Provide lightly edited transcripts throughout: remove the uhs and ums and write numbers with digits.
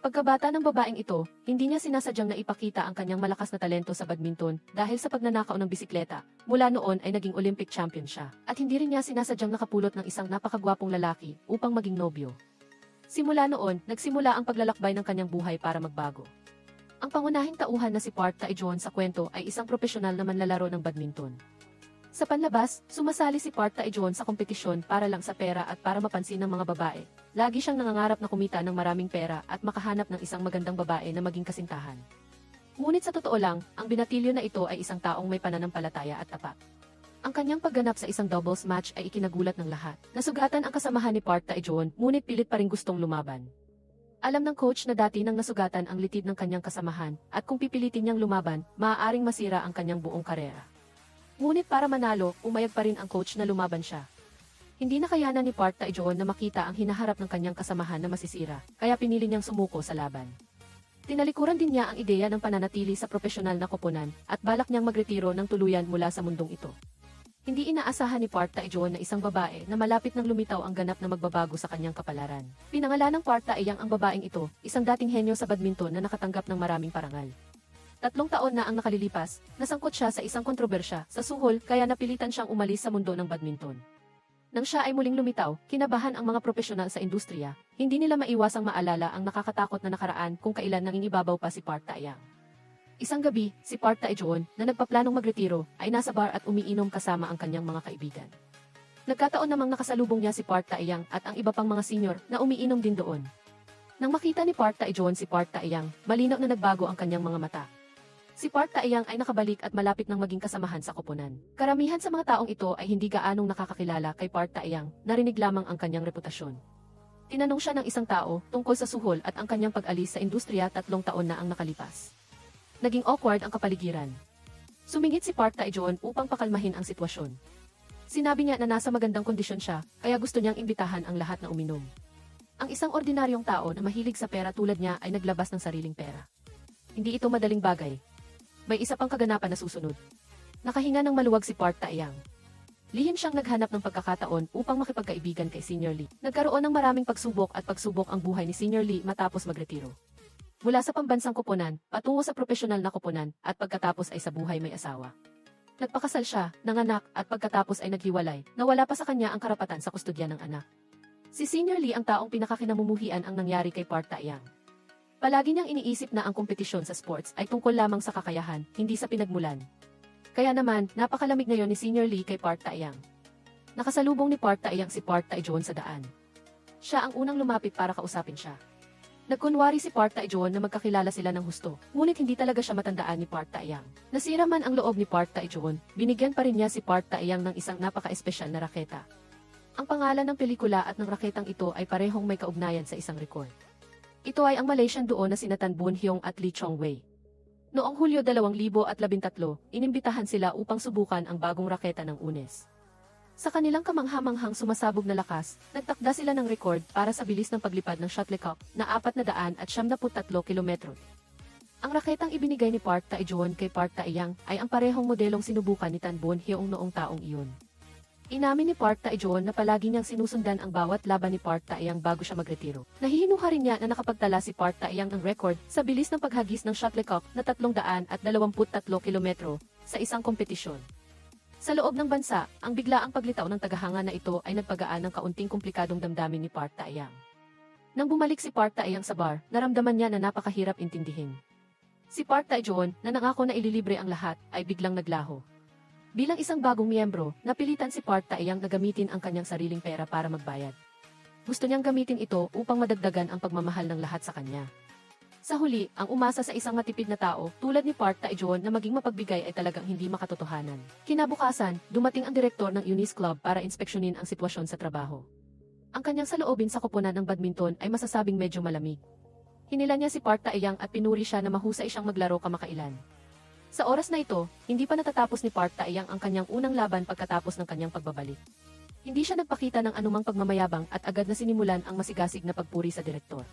pagkabata ng babaeng ito, hindi niya sinasadyang naipakita ang kanyang malakas na talento sa badminton dahil sa pagnanakaw ng bisikleta. Mula noon ay naging Olympic champion siya. At hindi rin niya sinasadyang nakapulot ng isang napakagwapong lalaki upang maging nobyo. Simula noon, nagsimula ang paglalakbay ng kanyang buhay para magbago. Ang pangunahing tauhan na si Park Tae-joon sa kwento ay isang profesional na manlalaro ng badminton. Sa panlabas, sumasali si Park Tae-joon sa kompetisyon para lang sa pera at para mapansin ng mga babae. Lagi siyang nangangarap na kumita ng maraming pera at makahanap ng isang magandang babae na maging kasintahan. Ngunit sa totoo lang, ang binatilyo na ito ay isang taong may pananampalataya at tapat. Ang kanyang pagganap sa isang doubles match ay ikinagulat ng lahat. Nasugatan ang kasamahan ni Park Tae-joon, ngunit pilit pa rin gustong lumaban. Alam ng coach na dati nang nasugatan ang litid ng kanyang kasamahan at kung pipilitin niyang lumaban, maaaring masira ang kanyang buong karera. Ngunit para manalo, umayag pa rin ang coach na lumaban siya. Hindi na kayanan ni Park Tae-joon na makita ang hinaharap ng kanyang kasamahan na masisira, kaya pinili niyang sumuko sa laban. Tinalikuran din niya ang ideya ng pananatili sa profesional na koponan at balak niyang magretiro ng tuluyan mula sa mundong ito. Hindi inaasahan ni Park Tae-joon na isang babae na malapit nang lumitaw ang ganap na magbabago sa kanyang kapalaran. Pinangalan ng Park Tae-yang ang babaeng ito, isang dating henyo sa badminton na nakatanggap ng maraming parangal. 3 taon na ang nakalilipas, nasangkot siya sa isang kontrobersya sa suhol kaya napilitan siyang umalis sa mundo ng badminton. Nang siya ay muling lumitaw, kinabahan ang mga profesional sa industriya, hindi nila maiwasang maalala ang nakakatakot na nakaraan kung kailan nangingibabaw pa si Park Tae-yang. Isang gabi, si Park Tae-joon, na nagpaplanong magretiro, ay nasa bar at umiinom kasama ang kanyang mga kaibigan. Nagkataon namang nakasalubong niya si Park Tae-yang at ang iba pang mga senior na umiinom din doon. Nang makita ni Park Tae-joon si Park Tae-yang, malinaw na nagbago ang kanyang mga mata. Si Park Tae-yang ay nakabalik at malapit nang maging kasamahan sa koponan. Karamihan sa mga taong ito ay hindi gaanong nakakakilala kay Park Tae-yang, narinig lamang ang kanyang reputasyon. Tinanong siya ng isang tao tungkol sa suhol at ang kanyang pag-alis sa industriya 3 taon na ang nakalipas. Naging awkward ang kapaligiran. Sumingit si Park Tae-joon upang pakalmahin ang sitwasyon. Sinabi niya na nasa magandang kondisyon siya, kaya gusto niyang imbitahan ang lahat na uminom. Ang isang ordinaryong tao na mahilig sa pera tulad niya ay naglabas ng sariling pera. Hindi ito madaling bagay. May isa pang kaganapan na susunod. Nakahinga ng maluwag si Park Tae-yang. Lihim siyang naghanap ng pagkakataon upang makipagkaibigan kay Senior Lee. Nagkaroon ng maraming pagsubok ang buhay ni Senior Lee matapos magretiro. Mula sa pambansang koponan, patungo sa profesional na koponan, at pagkatapos ay sa buhay may asawa. Nagpakasal siya, nanganak, at pagkatapos ay naghiwalay, nawala pa sa kanya ang karapatan sa kustodya ng anak. Si Senior Lee ang taong pinakakinamumuhian ang nangyari kay Park Tae-yang. Palagi niyang iniisip na ang kompetisyon sa sports ay tungkol lamang sa kakayahan, hindi sa pinagmulan. Kaya naman, napakalamig ngayon ni Senior Lee kay Park Tae-yang. Nakasalubong ni Park Tae-yang si Park Tae-joon sa daan. Siya ang unang lumapit para kausapin siya. Nagkunwari si Park Tae-joon na magkakilala sila ng husto, ngunit hindi talaga siya matandaan ni Park Tae-yang. Nasira man ang loob ni Park Tae-joon, binigyan pa rin niya si Park Tae-yang ng isang napaka-espesyal na raketa. Ang pangalan ng pelikula at ng raketang ito ay parehong may kaugnayan sa isang record. Ito ay ang Malaysian duo na sina Tan Boon Hyung at Lee Chong Wei. Noong Hulyo 2013, inimbitahan sila upang subukan ang bagong raketa ng UNES. Sa kanilang kamangha-manghang sumasabog na lakas, nagtakda sila ng record para sa bilis ng paglipad ng shuttlecock na 473 kilometro. Ang raketang ibinigay ni Park Tae-joon kay Park Tae-yang ay ang parehong modelong sinubukan ni Tan Boon Hyung noong taong iyon. Inamin ni Park Tae-joon na palagi niyang sinusundan ang bawat laban ni Park Tae-yang bago siya magretiro. Nahihinuha rin niya na nakapagtala si Park Tae-yang ng record sa bilis ng paghagis ng shuttlecock na 323 kilometro sa isang kompetisyon. Sa loob ng bansa, ang biglaang paglitaw ng tagahanga na ito ay nagpagaan ng kaunting komplikadong damdamin ni Park Tae-yang. Nang bumalik si Park Tae-yang sa bar, naramdaman niya na napakahirap intindihin. Si Park Tae-joon, na nangako na ililibre ang lahat, ay biglang naglaho. Bilang isang bagong miyembro, napilitan si Park Tae-yang na gamitin ang kanyang sariling pera para magbayad. Gusto niyang gamitin ito upang madagdagan ang pagmamahal ng lahat sa kanya. Sa huli, ang umasa sa isang matipid na tao, tulad ni Park Tae-joon na maging mapagbigay ay talagang hindi makatotohanan. Kinabukasan, dumating ang direktor ng UNIS Club para inspeksyonin ang sitwasyon sa trabaho. Ang kanyang saloobin sa koponan ng badminton ay masasabing medyo malamig. Hinila niya si Park Tae-yang at pinuri siya na mahusay siyang maglaro kamakailan. Sa oras na ito, hindi pa natatapos ni Park Tae-yang ang kanyang unang laban pagkatapos ng kanyang pagbabalik. Hindi siya nagpakita ng anumang pagmamayabang at agad na sinimulan ang masigasig na pagpuri sa direktor.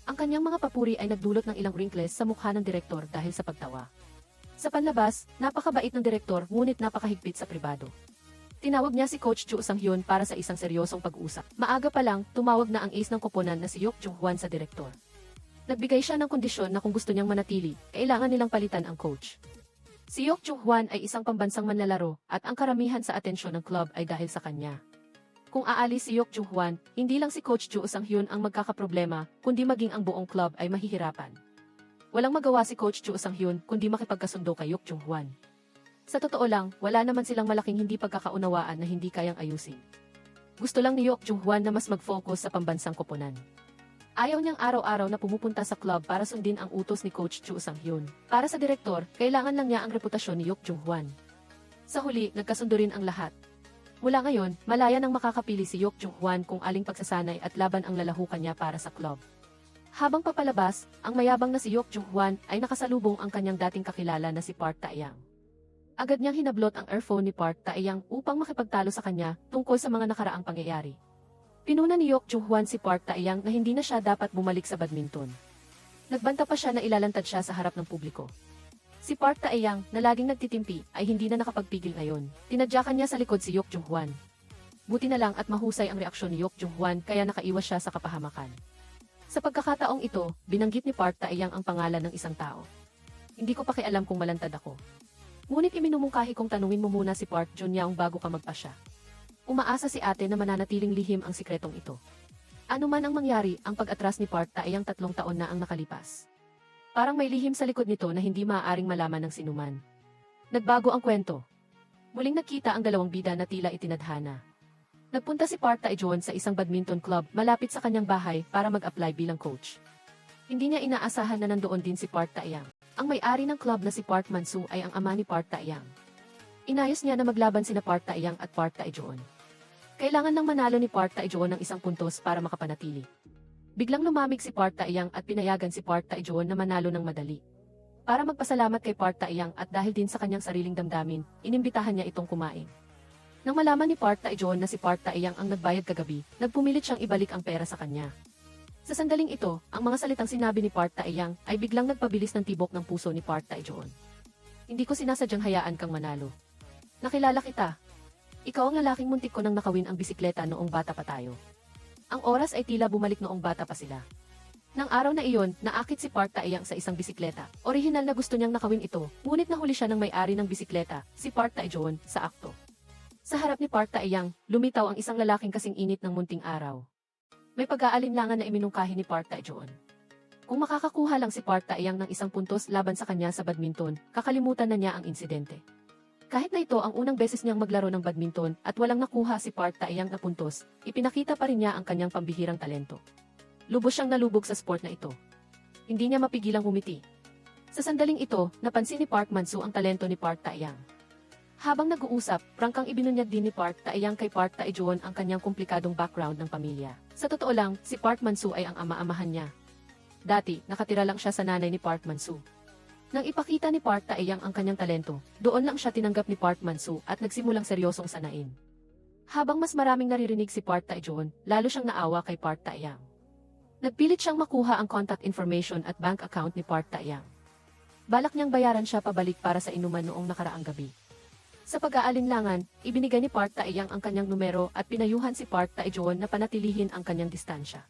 Ang kanyang mga papuri ay nagdulot ng ilang wrinkles sa mukha ng direktor dahil sa pagtawa. Sa panlabas, napakabait ng direktor ngunit napakahigpit sa pribado. Tinawag niya si Coach Ju Sang-hyun para sa isang seryosong pag-usap. Maaga pa lang, tumawag na ang ace ng koponan na si Yok Joo-hwan sa direktor. Nagbigay siya ng kondisyon na kung gusto niyang manatili, kailangan nilang palitan ang coach. Si Yok Joo-hwan ay isang pambansang manlalaro at ang karamihan sa atensyon ng club ay dahil sa kanya. Kung aalis si Yok Joo-hwan, hindi lang si Coach Joo Sang-hyun ang magkakaproblema, kundi maging ang buong club ay mahihirapan. Walang magawa si Coach Joo Sang-hyun kundi makipagkasundo kay Yok Joo-hwan. Sa totoo lang, wala naman silang malaking hindi pagkakaunawaan na hindi kayang ayusin. Gusto lang ni Yok Joo-hwan na mas mag-focus sa pambansang koponan. Ayaw niyang araw-araw na pumupunta sa club para sundin ang utos ni Coach Joo Sang-hyun. Para sa direktor, kailangan lang niya ang reputasyon ni Yok Joo-hwan. Sa huli, nagkasundo rin ang lahat. Mula ngayon, malaya nang makakapili si Yok Joo-hwan kung aling pagsasanay at laban ang lalahukan niya para sa club. Habang papalabas, ang mayabang na si Yok Joo-hwan ay nakasalubong ang kanyang dating kakilala na si Park Ta-yang. Agad niyang hinablot ang earphone ni Park Ta-yang upang makipagtalo sa kanya tungkol sa mga nakaraang pangyayari. Pinuna ni Yok Joo-hwan si Park Ta-yang na hindi na siya dapat bumalik sa badminton. Nagbanta pa siya na ilalantad siya sa harap ng publiko. Si Park Ta-yang, na laging nagtitimpi, ay hindi na nakapagpigil ngayon. Tinadyakan niya sa likod si Yok Joo-hwan. Buti na lang at mahusay ang reaksyon ni Yok Joo-hwan kaya nakaiwas siya sa kapahamakan. Sa pagkakataong ito, binanggit ni Park Ta-yang ang pangalan ng isang tao. Hindi ko pakialam kung malantad ako. Ngunit iminumungkahi kong tanungin mo muna si Park Jun-young bago ka magpasya. Umaasa si ate na mananatiling lihim ang sikretong ito. Ano man ang mangyari, ang pag-atras ni Park Ta-yang 3 taon na ang nakalipas. Parang may lihim sa likod nito na hindi maaaring malaman ng sinuman. Nagbago ang kwento. Muling nagkita ang dalawang bida na tila itinadhana. Nagpunta si Park Ta-ejon sa isang badminton club malapit sa kanyang bahay para mag-apply bilang coach. Hindi niya inaasahan na nandoon din si Park Ta-yang. Ang may-ari ng club na si Park Man-soo ay ang ama ni Park Ta-yang. Inayos niya na maglaban sina Park Ta-yang at Park Ta-ejon. Kailangan nang manalo ni Park Ta-ejon ng 1 puntos para makapanatili. Biglang lumamig si Park Ta-yang at pinayagan si Park Ta-ejon na manalo ng madali. Para magpasalamat kay Park Ta-yang at dahil din sa kanyang sariling damdamin, inimbitahan niya itong kumain. Nang malaman ni Park Ta-ejon na si Park Ta-yang ang nagbayad kagabi, nagpumilit siyang ibalik ang pera sa kanya. Sa sandaling ito, ang mga salitang sinabi ni Park Ta-yang ay biglang nagpabilis ng tibok ng puso ni Park Ta-ejon. Hindi ko sinasadyang hayaan kang manalo. Nakilala kita. Ikaw ang lalaking muntik ko nang nakawin ang bisikleta noong bata pa tayo. Ang oras ay tila bumalik noong bata pa sila. Nang araw na iyon, naakit si Park Ta-yang sa isang bisikleta. Orihinal na gusto niyang nakawin ito, ngunit nahuli siya ng may-ari ng bisikleta, si Park Ta-ejon, sa akto. Sa harap ni Park Ta-yang, lumitaw ang isang lalaking kasing init ng munting araw. May pag-aalinlangan na iminungkahi ni Park Ta-ejon. Kung makakakuha lang si Park Ta-yang ng 1 puntos laban sa kanya sa badminton, kakalimutan na niya ang insidente. Kahit na ito ang unang beses niyang maglaro ng badminton at walang nakuha si Park Ta-yang na puntos, ipinakita pa rin niya ang kanyang pambihirang talento. Lubos siyang nalubog sa sport na ito. Hindi niya mapigilang humiti. Sa sandaling ito, napansin ni Park Man-soo ang talento ni Park Ta-yang. Habang nag-uusap, prangkang ibinunyag din ni Park Ta-yang kay Park Ta-ejon ang kanyang komplikadong background ng pamilya. Sa totoo lang, si Park Man-soo ay ang ama-amahan niya. Dati, nakatira lang siya sa nanay ni Park Man-soo. Nang ipakita ni Park Ta-yang ang kanyang talento, doon lang siya tinanggap ni Park Man-soo at nagsimulang seryosong sanain. Habang mas maraming naririnig si Park Ta-ejon, lalo siyang naawa kay Park Ta-yang. Nagpilit siyang makuha ang contact information at bank account ni Park Ta-yang. Balak niyang bayaran siya pabalik para sa inuman noong nakaraang gabi. Sa pag-aalinlangan, ibinigay ni Park Ta-yang ang kanyang numero at pinayuhan si Park Ta-ejon na panatilihin ang kanyang distansya.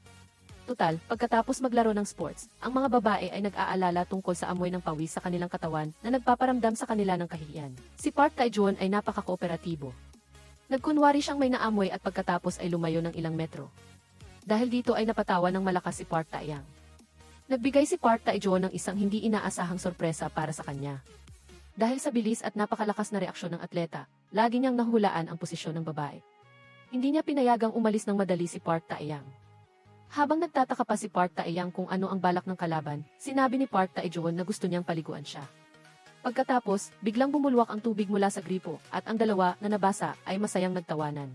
Tutal, pagkatapos maglaro ng sports, ang mga babae ay nag-aalala tungkol sa amoy ng pawis sa kanilang katawan na nagpaparamdam sa kanila ng kahihiyan. Si Park Ta-ejon ay napaka-kooperatibo. Nagkunwari siyang may naamoy at pagkatapos ay lumayo ng ilang metro. Dahil dito ay napatawa ng malakas si Park Ta-yang. Nagbigay si Park Ta-ejon ng isang hindi inaasahang sorpresa para sa kanya. Dahil sa bilis at napakalakas na reaksyon ng atleta, lagi niyang nahulaan ang posisyon ng babae. Hindi niya pinayagang umalis ng madali si Park Ta-yang. Habang nagtataka pa si Park Ta-yang kung ano ang balak ng kalaban, sinabi ni Park Ta-ejon na gusto niyang paliguan siya. Pagkatapos, biglang bumulwak ang tubig mula sa gripo at ang dalawa na nabasa ay masayang nagtawanan.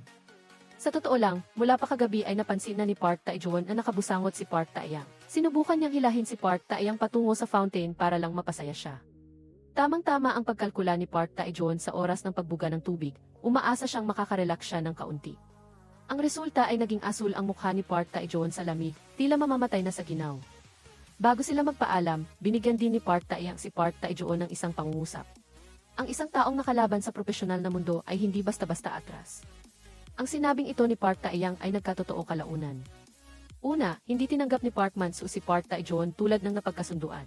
Sa totoo lang, mula pa kagabi ay napansin na ni Park Ta-ejon na nakabusangot si Park Ta-yang. Sinubukan niyang hilahin si Park Ta-yang patungo sa fountain para lang mapasaya siya. Tamang-tama ang pagkalkula ni Park Ta-ejon sa oras ng pagbuga ng tubig, umaasa siyang makakarelax siya ng kaunti. Ang resulta ay naging asul ang mukha ni Park Ta-ejon sa lamig, tila mamamatay na sa ginaw. Bago sila magpaalam, binigyan din ni Park Ta-yang si Park Ta-ejon ng isang pangungusap. Ang isang taong nakalaban sa propesyonal na mundo ay hindi basta-basta atras. Ang sinabing ito ni Park Ta-yang ay nagkatotoo kalaunan. Una, hindi tinanggap ni Park Man-soo si Park Tae-joon tulad ng napagkasunduan.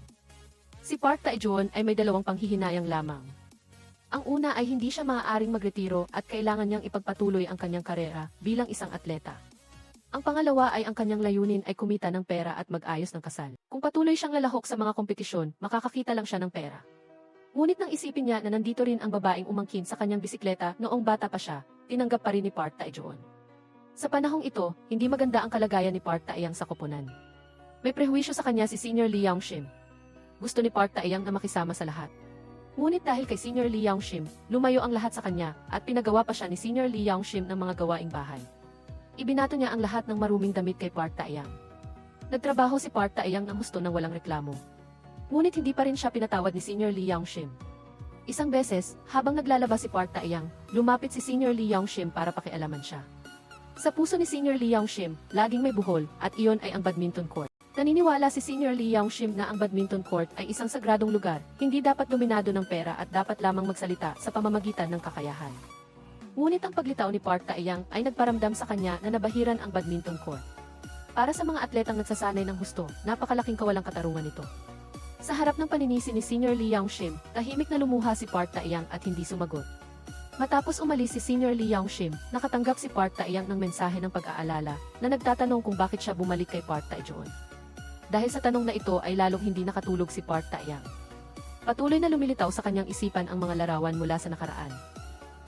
Si Park Tae-joon ay may dalawang panghihinayang lamang. Ang una ay hindi siya maaaring magretiro at kailangan niyang ipagpatuloy ang kanyang karera bilang isang atleta. Ang pangalawa ay ang kanyang layunin ay kumita ng pera at mag-ayos ng kasal. Kung patuloy siyang lalahok sa mga kompetisyon, makakakita lang siya ng pera. Ngunit nang isipin niya na nandito rin ang babaeng umangkin sa kanyang bisikleta noong bata pa siya, tinanggap pa rin ni Park Tae-joon. Sa panahong ito, hindi maganda ang kalagayan ni Park Tae-yang sa koponan. May prehuwisyo sa kanya si Senior Lee Young-shim. Gusto ni Park Tae-yang na makisama sa lahat. Ngunit dahil kay Senior Lee Young-shim, lumayo ang lahat sa kanya at pinagawa pa siya ni Senior Lee Young-shim ng mga gawaing bahay. Ibinato niya ang lahat ng maruming damit kay Park Tae-yang. Nagtrabaho si Park Tae-yang ng husto ng walang reklamo. Ngunit hindi pa rin siya pinatawad ni Senior Lee Young-shim. Isang beses, habang naglalaba si Park Tae-yang, lumapit si Senior Lee Young-shim para pakialaman siya. Sa puso ni Senior Lee Young-shim, laging may buhol, at iyon ay ang badminton court. Naniniwala si Senior Lee Young-shim na ang badminton court ay isang sagradong lugar, hindi dapat dominado ng pera at dapat lamang magsalita sa pamamagitan ng kakayahan. Ngunit ang paglitaw ni Park Tae-yang ay nagparamdam sa kanya na nabahiran ang badminton court. Para sa mga atletang nagsasanay ng husto, napakalaking kawalang katarungan ito. Sa harap ng paninisi ni Senior Lee Young-shim, tahimik na lumuha si Park Tae-yang at hindi sumagot. Matapos umalis si Senior Lee Young-shim, nakatanggap si Park Tae-yang ng mensahe ng pag-aalala na nagtatanong kung bakit siya bumalik kay Park Tae-joon. Dahil sa tanong na ito ay lalong hindi nakatulog si Park Tae-yang. Patuloy na lumilitaw sa kanyang isipan ang mga larawan mula sa nakaraan.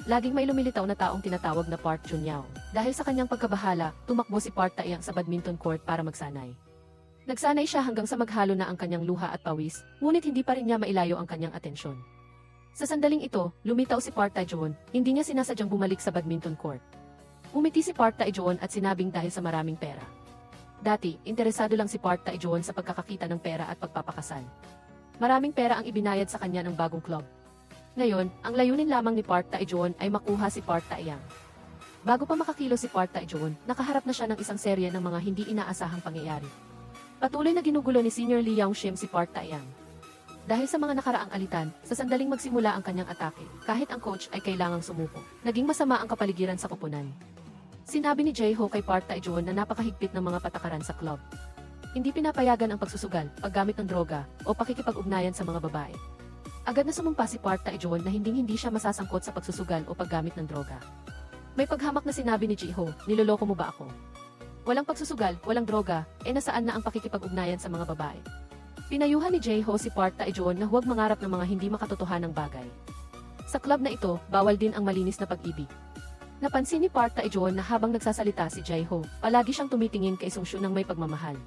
Laging may lumilitaw na taong tinatawag na Park Jun-yao. Dahil sa kanyang pagkabahala, tumakbo si Park Tae-yang sa badminton court para magsanay. Nagsanay siya hanggang sa maghalo na ang kanyang luha at pawis, ngunit hindi pa rin niya mailayo ang kanyang atensyon. Sa sandaling ito, lumitaw si Park Tae-joon, hindi niya sinasadyang bumalik sa badminton court. Umiti si Park Tae-joon at sinabing dahil sa maraming pera. Dati, interesado lang si Park Tae-joon sa pagkakakita ng pera at pagpapakasal. Maraming pera ang ibinayad sa kanya ng bagong club. Ngayon, ang layunin lamang ni Park Tae-joon ay makuha si Park Tae-yang. Bago pa makakilo si Park Tae-joon, nakaharap na siya ng isang serye ng mga hindi inaasahang pangyayari. Patuloy na ginugulo ni Senior Lee Young-shim si Park Tae-yang. Dahil sa mga nakaraang alitan, sa sandaling magsimula ang kanyang atake, kahit ang coach ay kailangang sumuko. Naging masama ang kapaligiran sa koponan. Sinabi ni Jae-ho kay Park Tae-joon na napakahigpit ng mga patakaran sa club. Hindi pinapayagan ang pagsusugal, paggamit ng droga, o pakikipag-ugnayan sa mga babae. Agad na sumumpa si Park Tae-joon na hindi siya masasangkot sa pagsusugal o paggamit ng droga. May paghamak na sinabi ni Jae-ho, niloloko mo ba ako? Walang pagsusugal, walang droga, nasaan na ang pakikipag-ugnayan sa mga babae? Pinayuhan ni Jae-ho si Park Tae-joon na huwag mangarap ng mga hindi makatotohanang bagay. Sa club na ito, bawal din ang malinis na pag-ibig. Napansin ni Park Tae-joon na habang nagsasalita si Jae-ho, palagi siyang tumitingin kay Sung-soo ng may pagmamahal.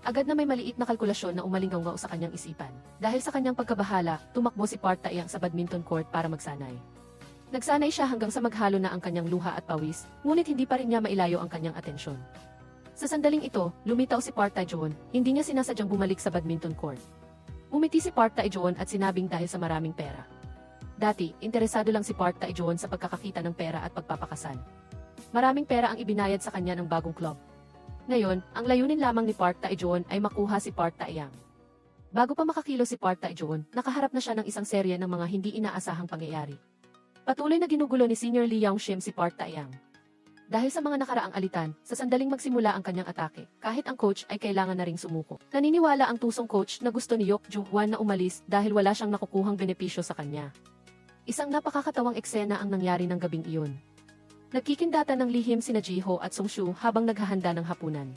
Agad na may maliit na kalkulasyon na umalinggaw sa kanyang isipan. Dahil sa kanyang pagkabahala, tumakbo si Park Tae-yang sa badminton court para magsanay. Nagsanay siya hanggang sa maghalo na ang kanyang luha at pawis, ngunit hindi pa rin niya mailayo ang kanyang atensyon. Sa sandaling ito, lumitaw si Park Tae-joon, hindi niya sinasadyang bumalik sa badminton court. Umiti si Park Tae-joon at sinabing dahil sa maraming pera. Dati, interesado lang si Park Tae-joon sa pagkakakita ng pera at pagpapakasal. Maraming pera ang ibinayad sa kanya ng bagong club. Ngayon, ang layunin lamang ni Park Tae-joon ay makuha si Park Tae-yang. Bago pa makakilo si Park Tae-joon, nakaharap na siya ng isang serye ng mga hindi inaasahang pangyayari. Patuloy na ginugulo ni Senior Lee Young-shim si Park Tae-yang. Dahil sa mga nakaraang alitan, sa sandaling magsimula ang kanyang atake, kahit ang coach ay kailangan na ring sumuko. Naniniwala ang tusong coach na gusto ni Yok Joo-hwan na umalis dahil wala siyang nakukuhang benepisyo sa kanya. Isang napakakatawang eksena ang nangyari ng gabing iyon. Nagkikindata ng lihim sina Jae-ho at Sung-soo habang naghahanda ng hapunan.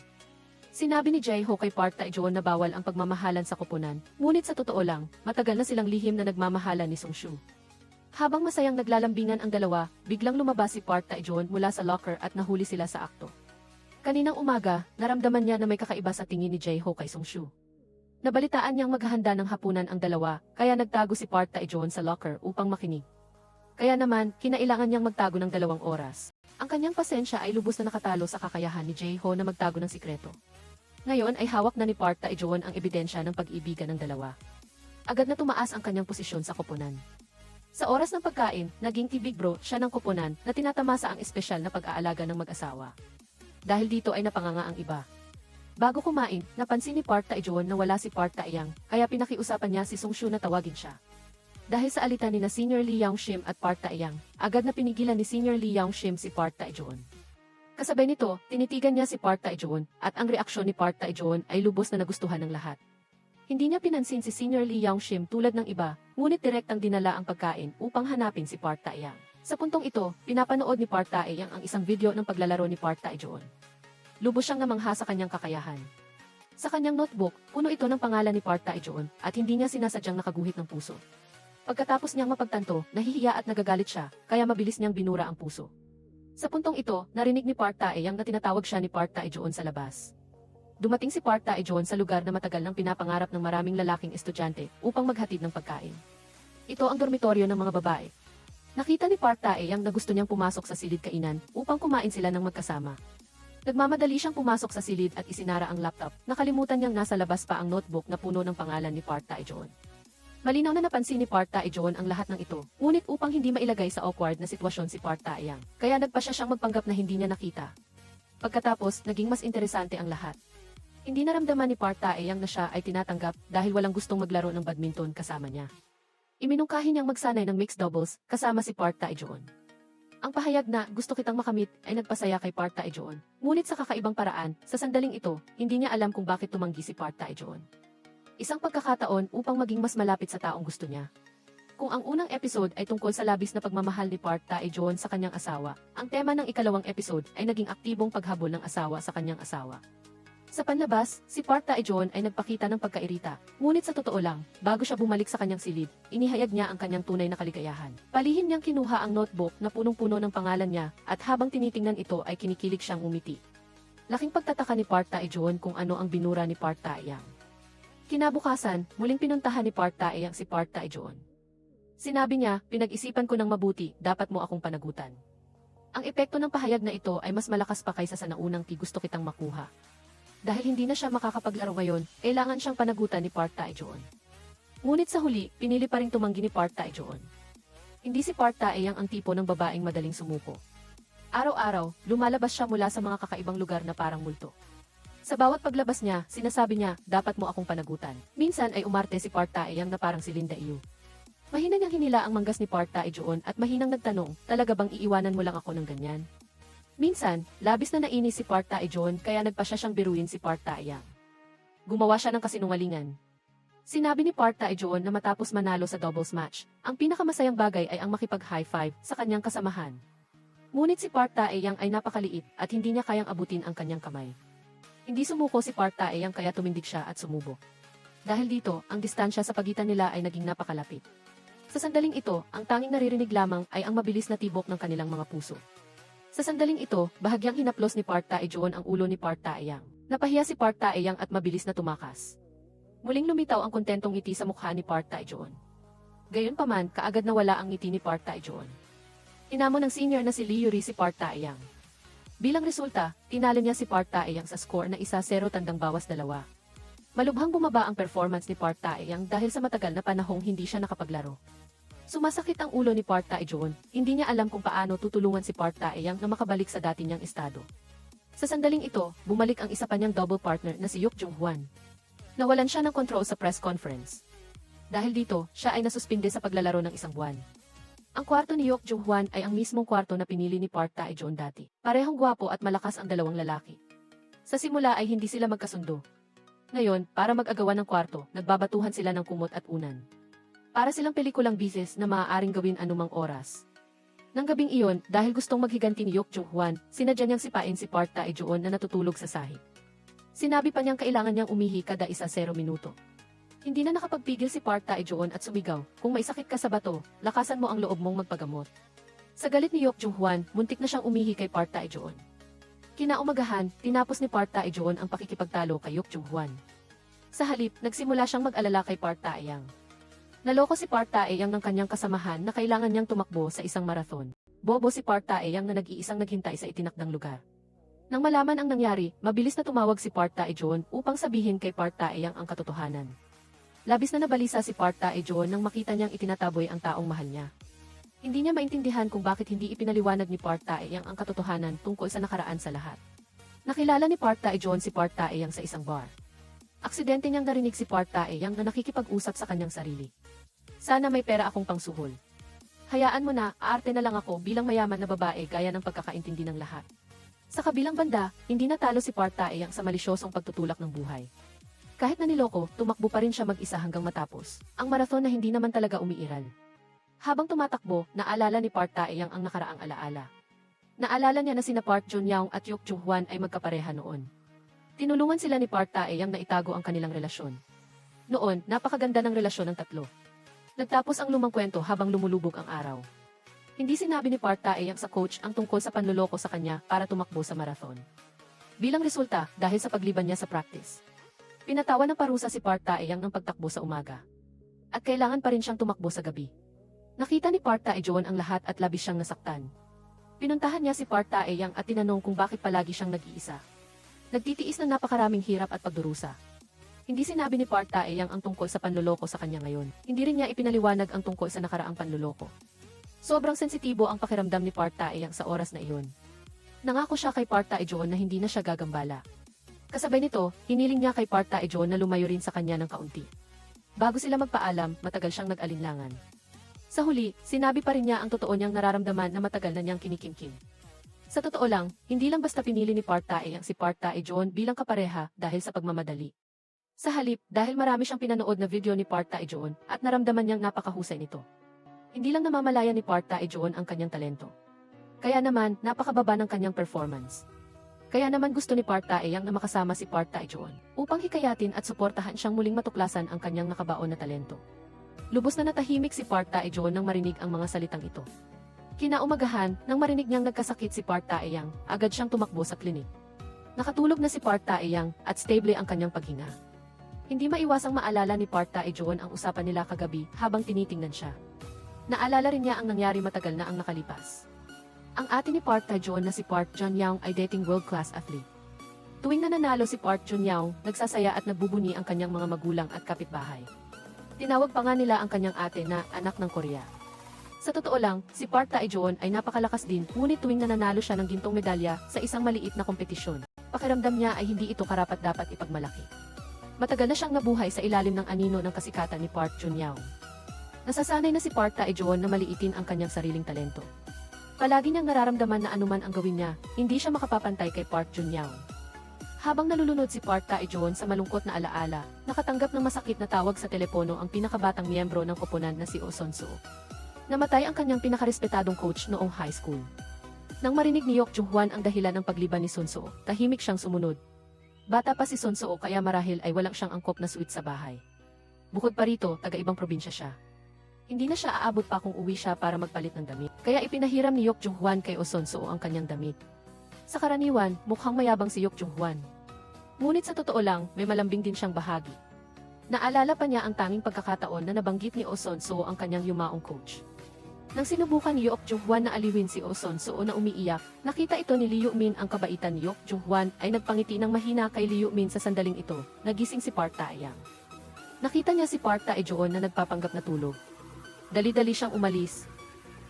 Sinabi ni Jae-ho kay Park Tae-joon na bawal ang pagmamahalan sa koponan, ngunit sa totoo lang, matagal na silang lihim na nagmamahalan ni Sung-soo. Habang masayang naglalambingan ang dalawa, biglang lumabas si Park Tae-joon mula sa locker at nahuli sila sa akto. Kaninang umaga, naramdaman niya na may kakaiba sa tingin ni Jae-ho kay Sung-soo. Nabalitaan niyang maghahanda ng hapunan ang dalawa, kaya nagtago si Park Tae-joon sa locker upang makinig. Kaya naman, kinailangan niyang magtago ng 2 oras. Ang kanyang pasensya ay lubos na nakatalo sa kakayahan ni Jae-ho na magtago ng sikreto. Ngayon ay hawak na ni Park Tae-joon ang ebidensya ng pag-ibigan ng dalawa. Agad na tumaas ang kanyang posisyon sa koponan. Sa oras ng pagkain, naging big bro siya ng koponan na tinatamasa ang espesyal na pag-aalaga ng mag-asawa. Dahil dito ay napanganga ang iba. Bago kumain, napansin ni Park Tae-joon na wala si Park Tae-yang, kaya pinakiusapan niya si Sung-soo na tawagin siya. Dahil sa alitan ni Senior Lee Young-shim at Park Tae-yang, agad na pinigilan ni Senior Lee Young-shim si Park Tae-joon. Kasabay nito, tinitigan niya si Park Tae-joon, at ang reaksyon ni Park Tae-joon ay lubos na nagustuhan ng lahat. Hindi niya pinansin si Senior Lee Young-shim tulad ng iba, ngunit direktang dinala ang pagkain upang hanapin si Park Tae-yang. Sa puntong ito, pinapanood ni Park Tae-yang ang isang video ng paglalaro ni Park Tae-joon. Lubos siyang namangha sa kanyang kakayahan. Sa kanyang notebook, puno ito ng pangalan ni Park Tae-joon at hindi niya sinasadyang nakaguhit ng puso. Pagkatapos niyang mapagtanto, nahihiya at nagagalit siya, kaya mabilis niyang binura ang puso. Sa puntong ito, narinig ni Park Tae-yang na tinatawag siya ni Park Tae-joon sa labas. Dumating si Park Tae-joon sa lugar na matagal nang pinapangarap ng maraming lalaking estudyante upang maghatid ng pagkain. Ito ang dormitoryo ng mga babae. Nakita ni Park Tae-yang na gusto niyang pumasok sa silid kainan upang kumain sila ng magkasama. Nagmamadali siyang pumasok sa silid at isinara ang laptop. Nakalimutan niyang nasa labas pa ang notebook na puno ng pangalan ni Park Tae-joon. Malinaw na napansin ni Park Tae-joon ang lahat ng ito, ngunit upang hindi mailagay sa awkward na sitwasyon si Park Tae-yang, kaya nagpasya siyang magpanggap na hindi niya nakita. Pagkatapos, naging mas interesante ang lahat. Hindi naramdaman ni Park Tae-yang na siya ay tinatanggap dahil walang gustong maglaro ng badminton kasama niya. Iminungkahi niyang magsanay ng mixed doubles kasama si Park Tae-joon. Ang pahayag na gusto kitang makamit ay nagpasaya kay Park Tae-joon. Ngunit sa kakaibang paraan, sa sandaling ito, hindi niya alam kung bakit tumanggi si Park Tae-joon. Isang pagkakataon upang maging mas malapit sa taong gusto niya. Kung ang unang episode ay tungkol sa labis na pagmamahal ni Park Tae-joon sa kanyang asawa, ang tema ng ikalawang episode ay naging aktibong paghabol ng asawa sa kanyang asawa. Sa panlabas, si Park Tae-joon ay nagpakita ng pagkairita, ngunit sa totoo lang, bago siya bumalik sa kanyang silid, inihayag niya ang kanyang tunay na kaligayahan. Palihim niyang kinuha ang notebook na punong-puno ng pangalan niya, at habang tinitingnan ito ay kinikilig siyang umiti. Laking pagtataka ni Park Tae-joon kung ano ang binura ni Park Tae-yang. Kinabukasan, muling pinuntahan ni Park Tae-yang si Park Tae-joon. Sinabi niya, pinag-isipan ko ng mabuti, dapat mo akong panagutan. Ang epekto ng pahayag na ito ay mas malakas pa kaysa sa naunang gusto kitang makuha. Dahil hindi na siya makakapaglaro ngayon, kailangan siyang panagutan ni Park Tae-joon. Ngunit sa huli, pinili pa ring tumanggi ni Park Tae-joon. Hindi si Park Tae-yang ang tipo ng babaeng madaling sumuko. Araw-araw, lumalabas siya mula sa mga kakaibang lugar na parang multo. Sa bawat paglabas niya, sinasabi niya, dapat mo akong panagutan. Minsan ay umarte si Park Tae-yang na parang si Linda Yu. Mahina niyang hinila ang manggas ni Park Tae-joon at mahinang nagtanong, talaga bang iiwanan mo lang ako ng ganyan? Minsan, labis na nainis si Park Tae-joon kaya nagpasya siyang biruin si Park Tae-yang. Gumawa siya ng kasinungalingan. Sinabi ni Park Tae-joon na matapos manalo sa doubles match, ang pinakamasayang bagay ay ang makipag-high five sa kanyang kasamahan. Ngunit si Park Tae-yang ay napakaliit at hindi niya kayang abutin ang kanyang kamay. Hindi sumuko si Park Tae-yang kaya tumindig siya at sumubo. Dahil dito, ang distansya sa pagitan nila ay naging napakalapit. Sa sandaling ito, ang tanging naririnig lamang ay ang mabilis na tibok ng kanilang mga puso. Sa sandaling ito, bahagyang hinaplos ni Park Tae-joon ang ulo ni Park Tae-yang. Napahiya si Park Tae-yang at mabilis na tumakas. Muling lumitaw ang kontentong ngiti sa mukha ni Park Tae-joon. Gayunpaman, kaagad nawala ang ngiti ni Park Tae-joon. Inamo ng senior na si Lee Yuri si Park Tae-yang. Bilang resulta, tinalo niya si Park Tae-yang sa score na 1-0 tandang bawas 2. Malubhang bumaba ang performance ni Park Tae-yang dahil sa matagal na panahong hindi siya nakapaglaro. Sumasakit ang ulo ni Park Tae-joon, hindi niya alam kung paano tutulungan si Park Tae-yang na makabalik sa dati niyang estado. Sa sandaling ito, bumalik ang isa pa niyang double partner na si Hyuk Jung-hwan. Nawalan siya ng control sa press conference. Dahil dito, siya ay nasuspinde sa paglalaro ng 1 buwan. Ang kwarto ni Hyuk Jung-hwan ay ang mismong kwarto na pinili ni Park Tae-joon dati. Parehong gwapo at malakas ang dalawang lalaki. Sa simula ay hindi sila magkasundo. Ngayon, para mag-agawan ng kwarto, nagbabatuhan sila ng kumot at unan. Para silang pelikulang bises na maaaring gawin anumang oras. Nang gabing iyon, dahil gustong maghiganti ni Hyuk Jung-hwan, sinadya niyang sipain si Park Tae-joon na natutulog sa sahig. Sinabi pa niyang kailangan niyang umihi kada 1-0 minuto. Hindi na nakapagpigil si Park Tae-joon at sumigaw, kung may sakit ka sa bato, lakasan mo ang loob mong magpagamot. Sa galit ni Hyuk Jung-hwan, muntik na siyang umihi kay Park Tae-joon. Kinaumagahan, tinapos ni Park Tae-joon ang pakikipagtalo kay Hyuk Jung-hwan. Sa halip, nagsimula siyang mag-alala kay Park Tae-yang. Naloko si Park Tae-yang ng kanyang kasamahan na kailangan niyang tumakbo sa isang marathon. Bobo si Park Tae-yang na nag-iisang naghintay sa itinakdang lugar. Nang malaman ang nangyari, mabilis na tumawag si Park Tae-joon upang sabihin kay Park Tae-yang ang katotohanan. Labis na nabalisa si Park Tae-joon nang makita niyang itinataboy ang taong mahal niya. Hindi niya maintindihan kung bakit hindi ipinaliwanag ni Park Tae-yang ang katotohanan tungkol sa nakaraan sa lahat. Nakilala ni Park Tae-joon si Park Tae-yang sa isang bar. Aksidente niyang narinig si Park Tae-yang na nakikipag-usap sa kanyang sarili. Sana may pera akong pangsuhol. Hayaan mo na, aarte na lang ako bilang mayaman na babae gaya ng pagkakaintindi ng lahat. Sa kabilang banda, hindi natalo si Park Tae-yang sa malisyosong pagtutulak ng buhay. Kahit na niloko, tumakbo pa rin siya mag-isa hanggang matapos ang marathon na hindi naman talaga umiiral. Habang tumatakbo, naalala ni Park Tae-yang ang nakaraang alaala. Naalala niya na sina Park Jun-young at Yok Jung-hwan ay magkapareha noon. Tinulungan sila ni Park Tae-yang na itago ang kanilang relasyon. Noon, napakaganda ng relasyon ng tatlo. Nagtapos ang lumang kwento habang lumulubog ang araw. Hindi sinabi ni Park Tae-yang sa coach ang tungkol sa panloloko sa kanya para tumakbo sa marathon. Bilang resulta, dahil sa pagliban niya sa practice, pinatawan ng parusa si Park Tae-yang ng pagtakbo sa umaga. At kailangan pa rin siyang tumakbo sa gabi. Nakita ni Park Tae-joon ang lahat at labis siyang nasaktan. Pinuntahan niya si Park Tae-yang at tinanong kung bakit palagi siyang nag-iisa. Nagtitiis ng napakaraming hirap at pagdurusa. Hindi sinabi ni Park Tae-yang ang tungkol sa panloloko sa kanya ngayon. Hindi rin niya ipinaliwanag ang tungkol sa nakaraang panloloko. Sobrang sensitibo ang pakiramdam ni Park Tae-yang sa oras na iyon. Nangako siya kay Park Tae-joon na hindi na siya gagambala. Kasabay nito, hiniling niya kay Park Tae-joon na lumayo rin sa kanya ng kaunti. Bago sila magpaalam, matagal siyang nag-alinlangan. Sa huli, sinabi pa rin niya ang totoo niyang nararamdaman na matagal na niyang kinikimkim. Sa totoo lang, hindi lang basta pinili ni Park Tae-yang si Park Tae-joon bilang kapareha dahil sa pagmamadali. Sa halip, dahil marami siyang pinanood na video ni Park Tae-joon at naramdaman niyang napakahusay nito. Hindi lang namamalaya ni Park Tae-joon ang kanyang talento. Kaya naman, napakababa ng kanyang performance. Kaya naman gusto ni Park Tae-yang na makasama si Park Tae-joon upang hikayatin at suportahan siyang muling matuklasan ang kanyang nakabaon na talento. Lubos na natahimik si Park Tae-joon nang marinig ang mga salitang ito. Kinaumagahan, nang marinig niyang nagkasakit si Park Tae-yang, agad siyang tumakbo sa klinik. Nakatulog na si Park Tae-yang at stable ang kanyang paghinga. Hindi maiwasang maalala ni Park Tae-joon ang usapan nila kagabi habang tinitingnan siya. Naalala rin niya ang nangyari matagal na ang nakalipas. Ang ate ni Park Tae-joon na si Park Jun-young ay dating world-class athlete. Tuwing nananalo si Park Jun-young, nagsasaya at nagbubuni ang kanyang mga magulang at kapitbahay. Tinawag pa nga nila ang kanyang ate na anak ng Korea. Sa totoo lang, si Park Tae-joon ay napakalakas din, ngunit tuwing nananalo siya ng gintong medalya sa isang maliit na kompetisyon, pakiramdam niya ay hindi ito karapat-dapat ipagmalaki. Matagal na siyang nabuhay sa ilalim ng anino ng kasikatan ni Park Jun-young. Nasasanay na si Park Tae-joon na maliitin ang kanyang sariling talento. Palagi niyang nararamdaman na anuman ang gawin niya, hindi siya makapapantay kay Park Jun-young. Habang nalulunod si Park Tae-joon sa malungkot na alaala, nakatanggap ng masakit na tawag sa telepono ang pinakabatang miyembro ng koponan na si Oh Son-soo. Namatay ang kanyang pinakarespetadong coach noong high school. Nang marinig ni Yok Jung-hwan ang dahilan ng pagliban ni Son-soo, tahimik siyang sumunod. Bata pa si Son-soo kaya marahil ay walang siyang angkop na suite sa bahay. Bukod pa rito, taga-ibang probinsya siya. Hindi na siya aabot pa kung uwi siya para magpalit ng damit. Kaya ipinahiram ni Yok Jung-hwan kay Oh Son-soo ang kanyang damit. Sa karaniwan, mukhang mayabang si Yok Jung-hwan. Ngunit sa totoo lang, may malambing din siyang bahagi. Naalala pa niya ang tanging pagkakataon na nabanggit ni Oh Son-soo ang kanyang yumaong coach. Nang sinubukan ni Yok Jung-hwan na aliwin si Oh Son-soo na umiiyak, nakita ito ni Lee Yu-min ang kabaitan ni Yok Jung-hwan ay nagpangiti ng mahina kay Lee Yu-min sa sandaling ito, nagising si Park Tae-yang. Nakita niya si Park Tae-joon na nagpapanggap na tulog. Dali-dali siyang umalis.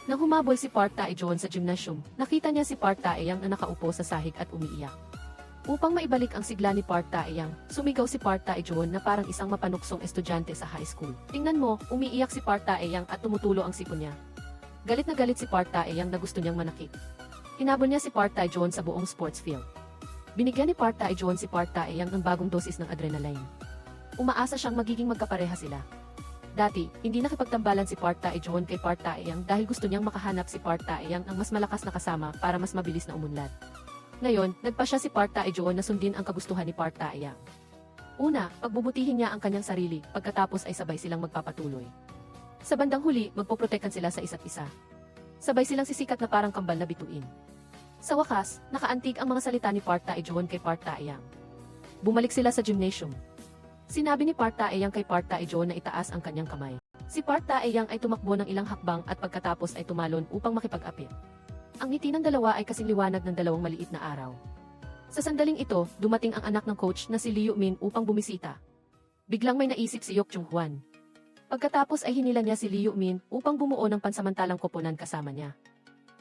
Nang humabol si Park Tae-joon sa gymnasium, nakita niya si Park Tae-yang na nakaupo sa sahig at umiiyak. Upang maibalik ang sigla ni Park Tae-yang, sumigaw si Park Tae-joon na parang isang mapanuksong estudyante sa high school. Tingnan mo, umiiyak si Park Tae-yang at tumutulo ang sipon niya. Galit na galit si Park Tae-yang na gusto niyang manakit. Hinabol niya si Park Tae-joon sa buong sports field. Binigyan ni Park Tae-joon si Park Tae-yang ng bagong dosis ng adrenaline. Umaasa siyang magiging magkapareha sila. Dati, hindi nakipagtambalan si Park Tae-joon kay Park Tae-yang dahil gusto niyang makahanap si Park Tae-yang ng mas malakas na kasama para mas mabilis na umunlad. Ngayon, nagpa siya si Park Tae-joon na sundin ang kagustuhan ni Park Tae-yang. Una, pagbubutihin niya ang kanyang sarili, pagkatapos ay sabay silang magpapatuloy. Sa bandang huli, magpoprotektan sila sa isa't isa. Sabay silang sisikat na parang kambal na bituin. Sa wakas, nakaantig ang mga salita ni Park Tae-joon kay Park Tae-yang. Bumalik sila sa gymnasium. Sinabi ni Park Tae-yang kay Park Tae-joon na itaas ang kanyang kamay. Si Park Tae-yang ay tumakbo ng ilang hakbang at pagkatapos ay tumalon upang makipag-apit. Ang ngiti ng dalawa ay kasing liwanag ng dalawang maliit na araw. Sa sandaling ito, dumating ang anak ng coach na si Lee Yu-min upang bumisita. Biglang may naisip si Yok Jung-hwan. Pagkatapos ay hinila niya si Lee Yu-min upang bumuo ng pansamantalang koponan kasama niya.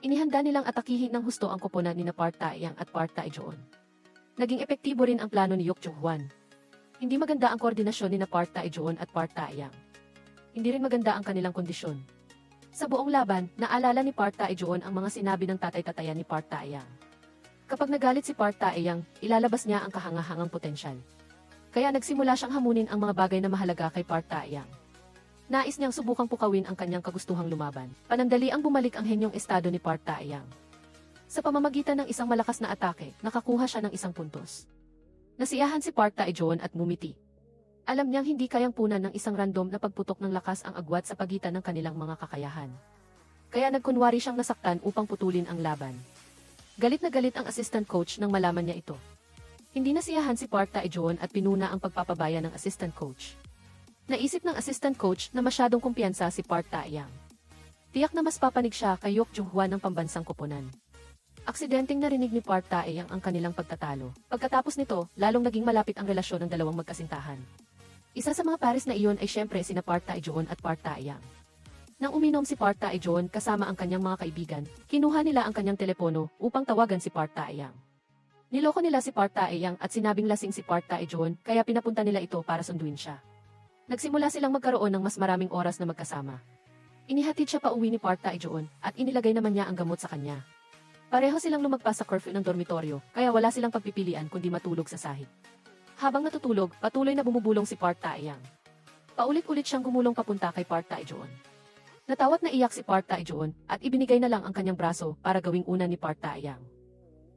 Inihanda nilang atakihin ng husto ang koponan ni Park Tae-yang at Park Tae-joon. Naging epektibo rin ang plano ni Yok Jung-hwan. Hindi maganda ang koordinasyon ni Park Tae-joon at Park Tae-yang. Hindi rin maganda ang kanilang kondisyon. Sa buong laban, naalala ni Park Tae-joon ang mga sinabi ng tatay-tatayan ni Park Tae-yang. Kapag nagalit si Park Tae-yang, ilalabas niya ang kahangahangang potensyal. Kaya nagsimula siyang hamunin ang mga bagay na mahalaga kay Park Tae-yang. Nais niyang subukang pukawin ang kanyang kagustuhang lumaban. Panandali ang bumalik ang henyong estado ni Park Tae-yang. Sa pamamagitan ng isang malakas na atake, nakakuha siya ng isang puntos. Nasiyahan si Park Tae-joon at ngumiti. Alam niyang hindi kayang punan ng isang random na pagputok ng lakas ang agwat sa pagitan ng kanilang mga kakayahan. Kaya nagkunwari siyang nasaktan upang putulin ang laban. Galit na galit ang assistant coach nang malaman niya ito. Hindi nasiyahan si Park Tae-joon at pinuna ang pagpapabaya ng assistant coach. Naisip ng assistant coach na masyadong kumpiyansa si Park Tae-yang. Tiyak na mas papanig siya kay Yok Jung-hwan ng pambansang koponan. Aksidenteng narinig ni Park Tae-yang ang kanilang pagtatalo. Pagkatapos nito, lalong naging malapit ang relasyon ng dalawang magkasintahan. Isa sa mga pares na iyon ay syempre sina Park Tae-joon at Park Tae-yang. Nang uminom si Park Tae-joon kasama ang kanyang mga kaibigan, kinuha nila ang kanyang telepono upang tawagan si Park Tae-yang. Niloko nila si Park Tae-yang at sinabing lasing si Park Tae-joon kaya pinapunta nila ito para sunduin siya. Nagsimula silang magkaroon ng mas maraming oras na magkasama. Inihatid siya pa uwi ni Park Tae-joon at inilagay naman niya ang gamot sa kanya. Pareho silang lumagpas sa curfew ng dormitoryo kaya wala silang pagpipilian kundi matulog sa sahig. Habang natutulog, patuloy na bumubulong si Park Tae-yang. Paulit-ulit siyang gumulong papunta kay Park Tae-joon. Natawat na iyak si Park Tae-joon at ibinigay na lang ang kanyang braso para gawing una ni Park Tae-yang.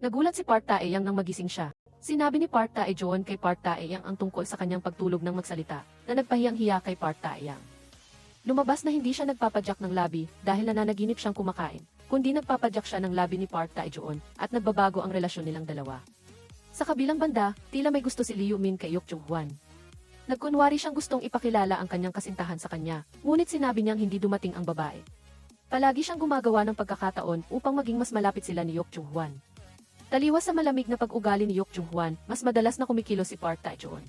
Nagulat si Park Tae-yang nang magising siya. Sinabi ni Park Tae-joon kay Park Tae-yang ang tungkol sa kanyang pagtulog ng magsalita na nagpahiyang-hiya kay Park Tae-yang. Lumabas na hindi siya nagpapadyak ng labi dahil nananaginip siyang kumakain, kundi nagpapadyak siya ng labi ni Park Tae-joon at nagbabago ang relasyon nilang dalawa. Sa kabilang banda, tila may gusto si Lee Yoo-min kay Yok Jung-hwan. Nagkunwari siyang gustong ipakilala ang kanyang kasintahan sa kanya, ngunit sinabi niyang hindi dumating ang babae. Palagi siyang gumagawa ng pagkakataon upang maging mas malapit sila ni Yok Jung-hwan. Taliwas sa malamig na pag-ugali ni Yok Jung-hwan, mas madalas na kumikilos si Park Tae-joon.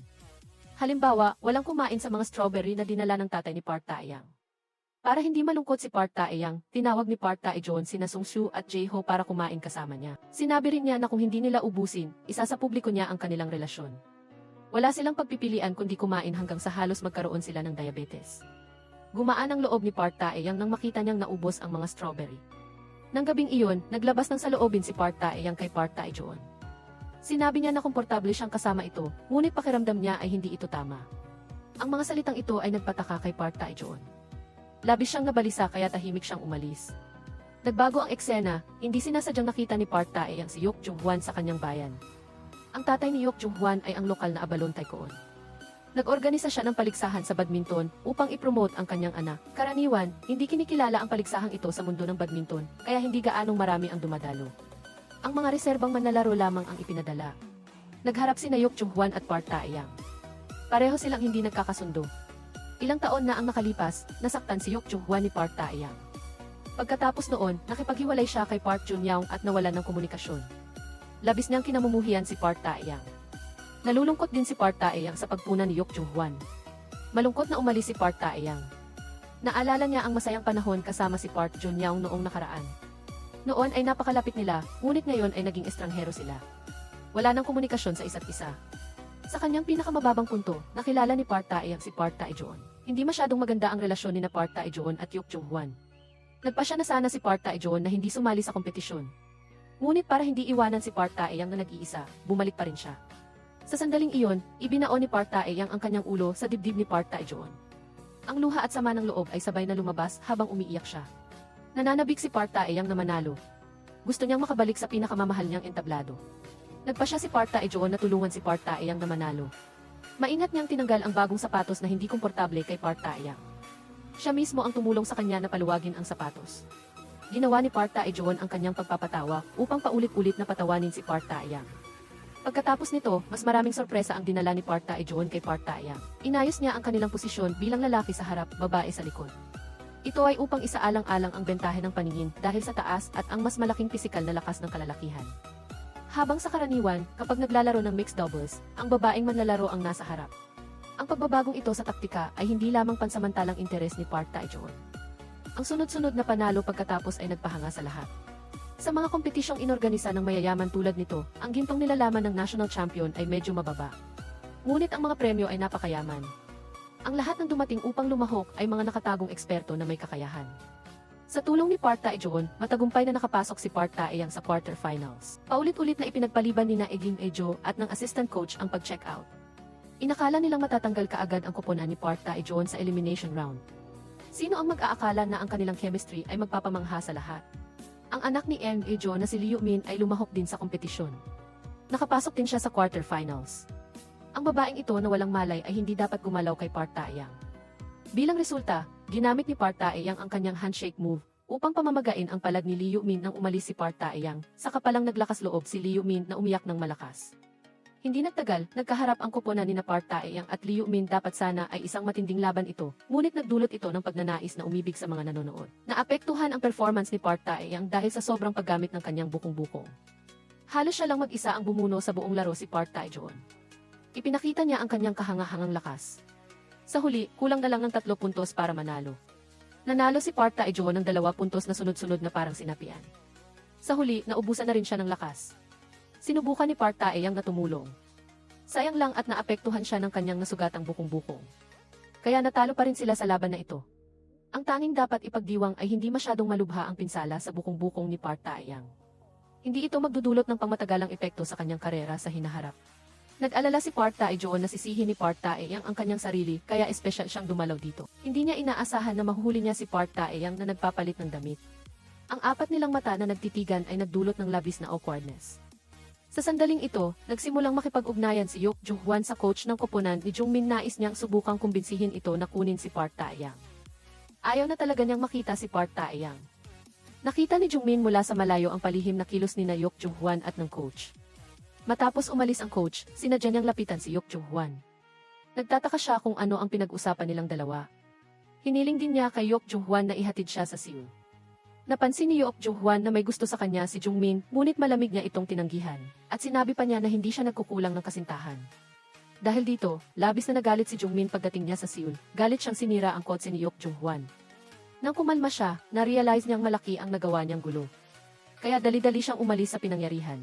Halimbawa, walang kumain sa mga strawberry na dinala ng tatay ni Park Tae-yang. Para hindi malungkot si Park Tae-yang, tinawag ni Park Tae-joon sina Sung-soo at Jae-ho para kumain kasama niya. Sinabi rin niya na kung hindi nila ubusin, isasapubliko niya ang kanilang relasyon. Wala silang pagpipilian kundi kumain hanggang sa halos magkaroon sila ng diabetes. Gumaan ang loob ni Park Tae-yang nang makita niyang naubos ang mga strawberry. Nang gabing iyon, naglabas ng saloobin si Park Tae-yang kay Park Tae-joon. Sinabi niya na komportable siyang kasama ito, ngunit pakiramdam niya ay hindi ito tama. Ang mga salitang ito ay nagpataka kay Park Tae-joon. Labis siyang nabalisa kaya tahimik siyang umalis. Nagbago ang eksena, hindi sinasadyang nakita ni Park Tae-yang si Yok Jung-hwan sa kanyang bayan. Ang tatay ni Yok Jung-hwan ay ang lokal na Abalon Taekwoon. Nag-organisa siya ng paligsahan sa badminton upang ipromote ang kanyang anak. Karaniwan, hindi kinikilala ang paligsahang ito sa mundo ng badminton, kaya hindi gaanong marami ang dumadalo. Ang mga reserbang manlalaro lamang ang ipinadala. Nagharap sina Yok Jung-hwan at Park Tae-yang. Pareho silang hindi nagkakasundo. Ilang taon na ang nakalipas, nasaktan si Yok Jung-hwan ni Park Tae-yang. Pagkatapos noon, nakipaghiwalay siya kay Park Jun-young at nawalan ng komunikasyon. Labis niyang kinamumuhian si Park Tae-yang. Nalulungkot din si Park Tae-yang sa pagpuna ni Yok Jung-hwan. Malungkot na umalis si Park Tae-yang. Naalala niya ang masayang panahon kasama si Park Jun-young noong nakaraan. Noon ay napakalapit nila, ngunit ngayon ay naging estranghero sila. Wala nang komunikasyon sa isa't isa. Sa kanyang pinakamababang punto, nakilala ni Park Tae-yang si Park Tae-joon. Hindi masyadong maganda ang relasyon ni na Park Tae-joon at Yok Jung-hwan. Nagpasya na sana si Park Tae-joon na hindi sumali sa kompetisyon. Ngunit para hindi iwanan si Park Tae-yang na nag-iisa, bumalik pa rin siya. Sa sandaling iyon, ibinaon ni Park Tae-yang ang kanyang ulo sa dibdib ni Park Tae-joon. Ang luha at sama ng loob ay sabay na lumabas habang umiiyak siya. Nananabik si Park Tae-yang na manalo. Gusto niyang makabalik sa pinakamamahal niyang entablado. Nagpasya si Park Tae-joon na tulungan si Park Tae-yang na manalo. Maingat niyang tinanggal ang bagong sapatos na hindi komportable kay Park Tae-yang. Siya mismo ang tumulong sa kanya na paluwagin ang sapatos. Ginawa ni Park Tae-joon ang kanyang pagpapatawa upang paulit-ulit na patawanin si Park Tae-yang. Pagkatapos nito, mas maraming sorpresa ang dinala ni Park Tae-joon kay Park Tae-yang. Inayos niya ang kanilang posisyon bilang lalaki sa harap, babae sa likod. Ito ay upang isaalang-alang ang bentahe ng paningin dahil sa taas at ang mas malaking pisikal na lakas ng kalalakihan. Habang sa karaniwan, kapag naglalaro ng mixed doubles, ang babaeng manlalaro ang nasa harap. Ang pagbabagong ito sa taktika ay hindi lamang pansamantalang interes ni Park Tae-joon. Ang sunod-sunod na panalo pagkatapos ay nagpahanga sa lahat. Sa mga kompetisyong inorganisa ng mayayaman tulad nito, ang gintong nilalaman ng national champion ay medyo mababa. Ngunit ang mga premyo ay napakayaman. Ang lahat ng dumating upang lumahok ay mga nakatagong eksperto na may kakayahan. Sa tulong ni Park Tae-joon, matagumpay na nakapasok si Park Tae-yang sa quarterfinals. Paulit-ulit na ipinagpaliban ni Lim Ejo at ng assistant coach ang pag-check out. Inakala nilang matatanggal kaagad ang koponan ni Park Tae-joon sa elimination round. Sino ang mag-aakala na ang kanilang chemistry ay magpapamangha sa lahat? Ang anak ni Lim Ejo na si Lee Yoo-min ay lumahok din sa kompetisyon. Nakapasok din siya sa quarterfinals. Ang babaeng ito na walang malay ay hindi dapat gumalaw kay Park Tae-yang. Bilang resulta, ginamit ni Park Tae-yang ang kanyang handshake move upang pamamagain ang palad ni Lee Yoo-min nang umalis si Park Tae-yang. Saka palang naglakas loob si Lee Yoo-min na umiyak ng malakas. Hindi nagtagal, nagkaharap ang koponan ni Park Tae-yang at Lee Yoo-min. Dapat sana ay isang matinding laban ito, ngunit nagdulot ito ng pagnanais na umibig sa mga nanonood. Naapektuhan ang performance ni Park Tae-yang dahil sa sobrang paggamit ng kanyang bukong-bukong. Halos siya lang mag-isa ang bumuno sa buong laro si Park Tae-joon. Ipinakita niya ang kanyang kahangahangang lakas. Sa huli, kulang na lang ng 3 puntos para manalo. Nanalo si Park Tae-joon ng 2 puntos na sunod-sunod na parang sinapian. Sa huli, naubusan na rin siya ng lakas. Sinubukan ni Park Tae-yang na tumulong. Sayang lang at naapektuhan siya ng kanyang nasugatang bukong-bukong. Kaya natalo pa rin sila sa laban na ito. Ang tanging dapat ipagdiwang ay hindi masyadong malubha ang pinsala sa bukong-bukong ni Park Tae-yang. Hindi ito magdudulot ng pangmatagalang epekto sa kanyang karera sa hinaharap. Nag-alala si Park Tae-joon na sisihin ni Park Tae-yang ang kanyang sarili kaya espesyal siyang dumalaw dito. Hindi niya inaasahan na mahuhuli niya si Park Tae-yang na nagpapalit ng damit. Ang 4 nilang mata na nagtitigan ay nagdulot ng labis na awkwardness. Sa sandaling ito, nagsimulang makipag-ugnayan si Yok Joo-hwan sa coach ng koponan ni Jungmin. Nais niyang subukang kumbinsihin ito na kunin si Park Tae-yang. Ayaw na talaga niyang makita si Park Tae-yang. Nakita ni Jungmin mula sa malayo ang palihim na kilos ni Yok Joo-hwan at ng coach. Matapos umalis ang coach, sinadya niyang lapitan si Yok Joo-hwan. Nagtataka siya kung ano ang pinag-usapan nilang dalawa. Hiniling din niya kay Yok Joo-hwan na ihatid siya sa Seoul. Napansin ni Yok Joo-hwan na may gusto sa kanya si Jungmin, ngunit malamig niya itong tinanggihan, at sinabi pa niya na hindi siya nagkukulang ng kasintahan. Dahil dito, labis na nagalit si Jungmin pagdating niya sa Seoul, galit siyang sinira ang kotse ni Yok Joo-hwan. Nang kumalma siya, na-realize niyang malaki ang nagawa niyang gulo. Kaya dali-dali siyang umalis sa pinangyarihan.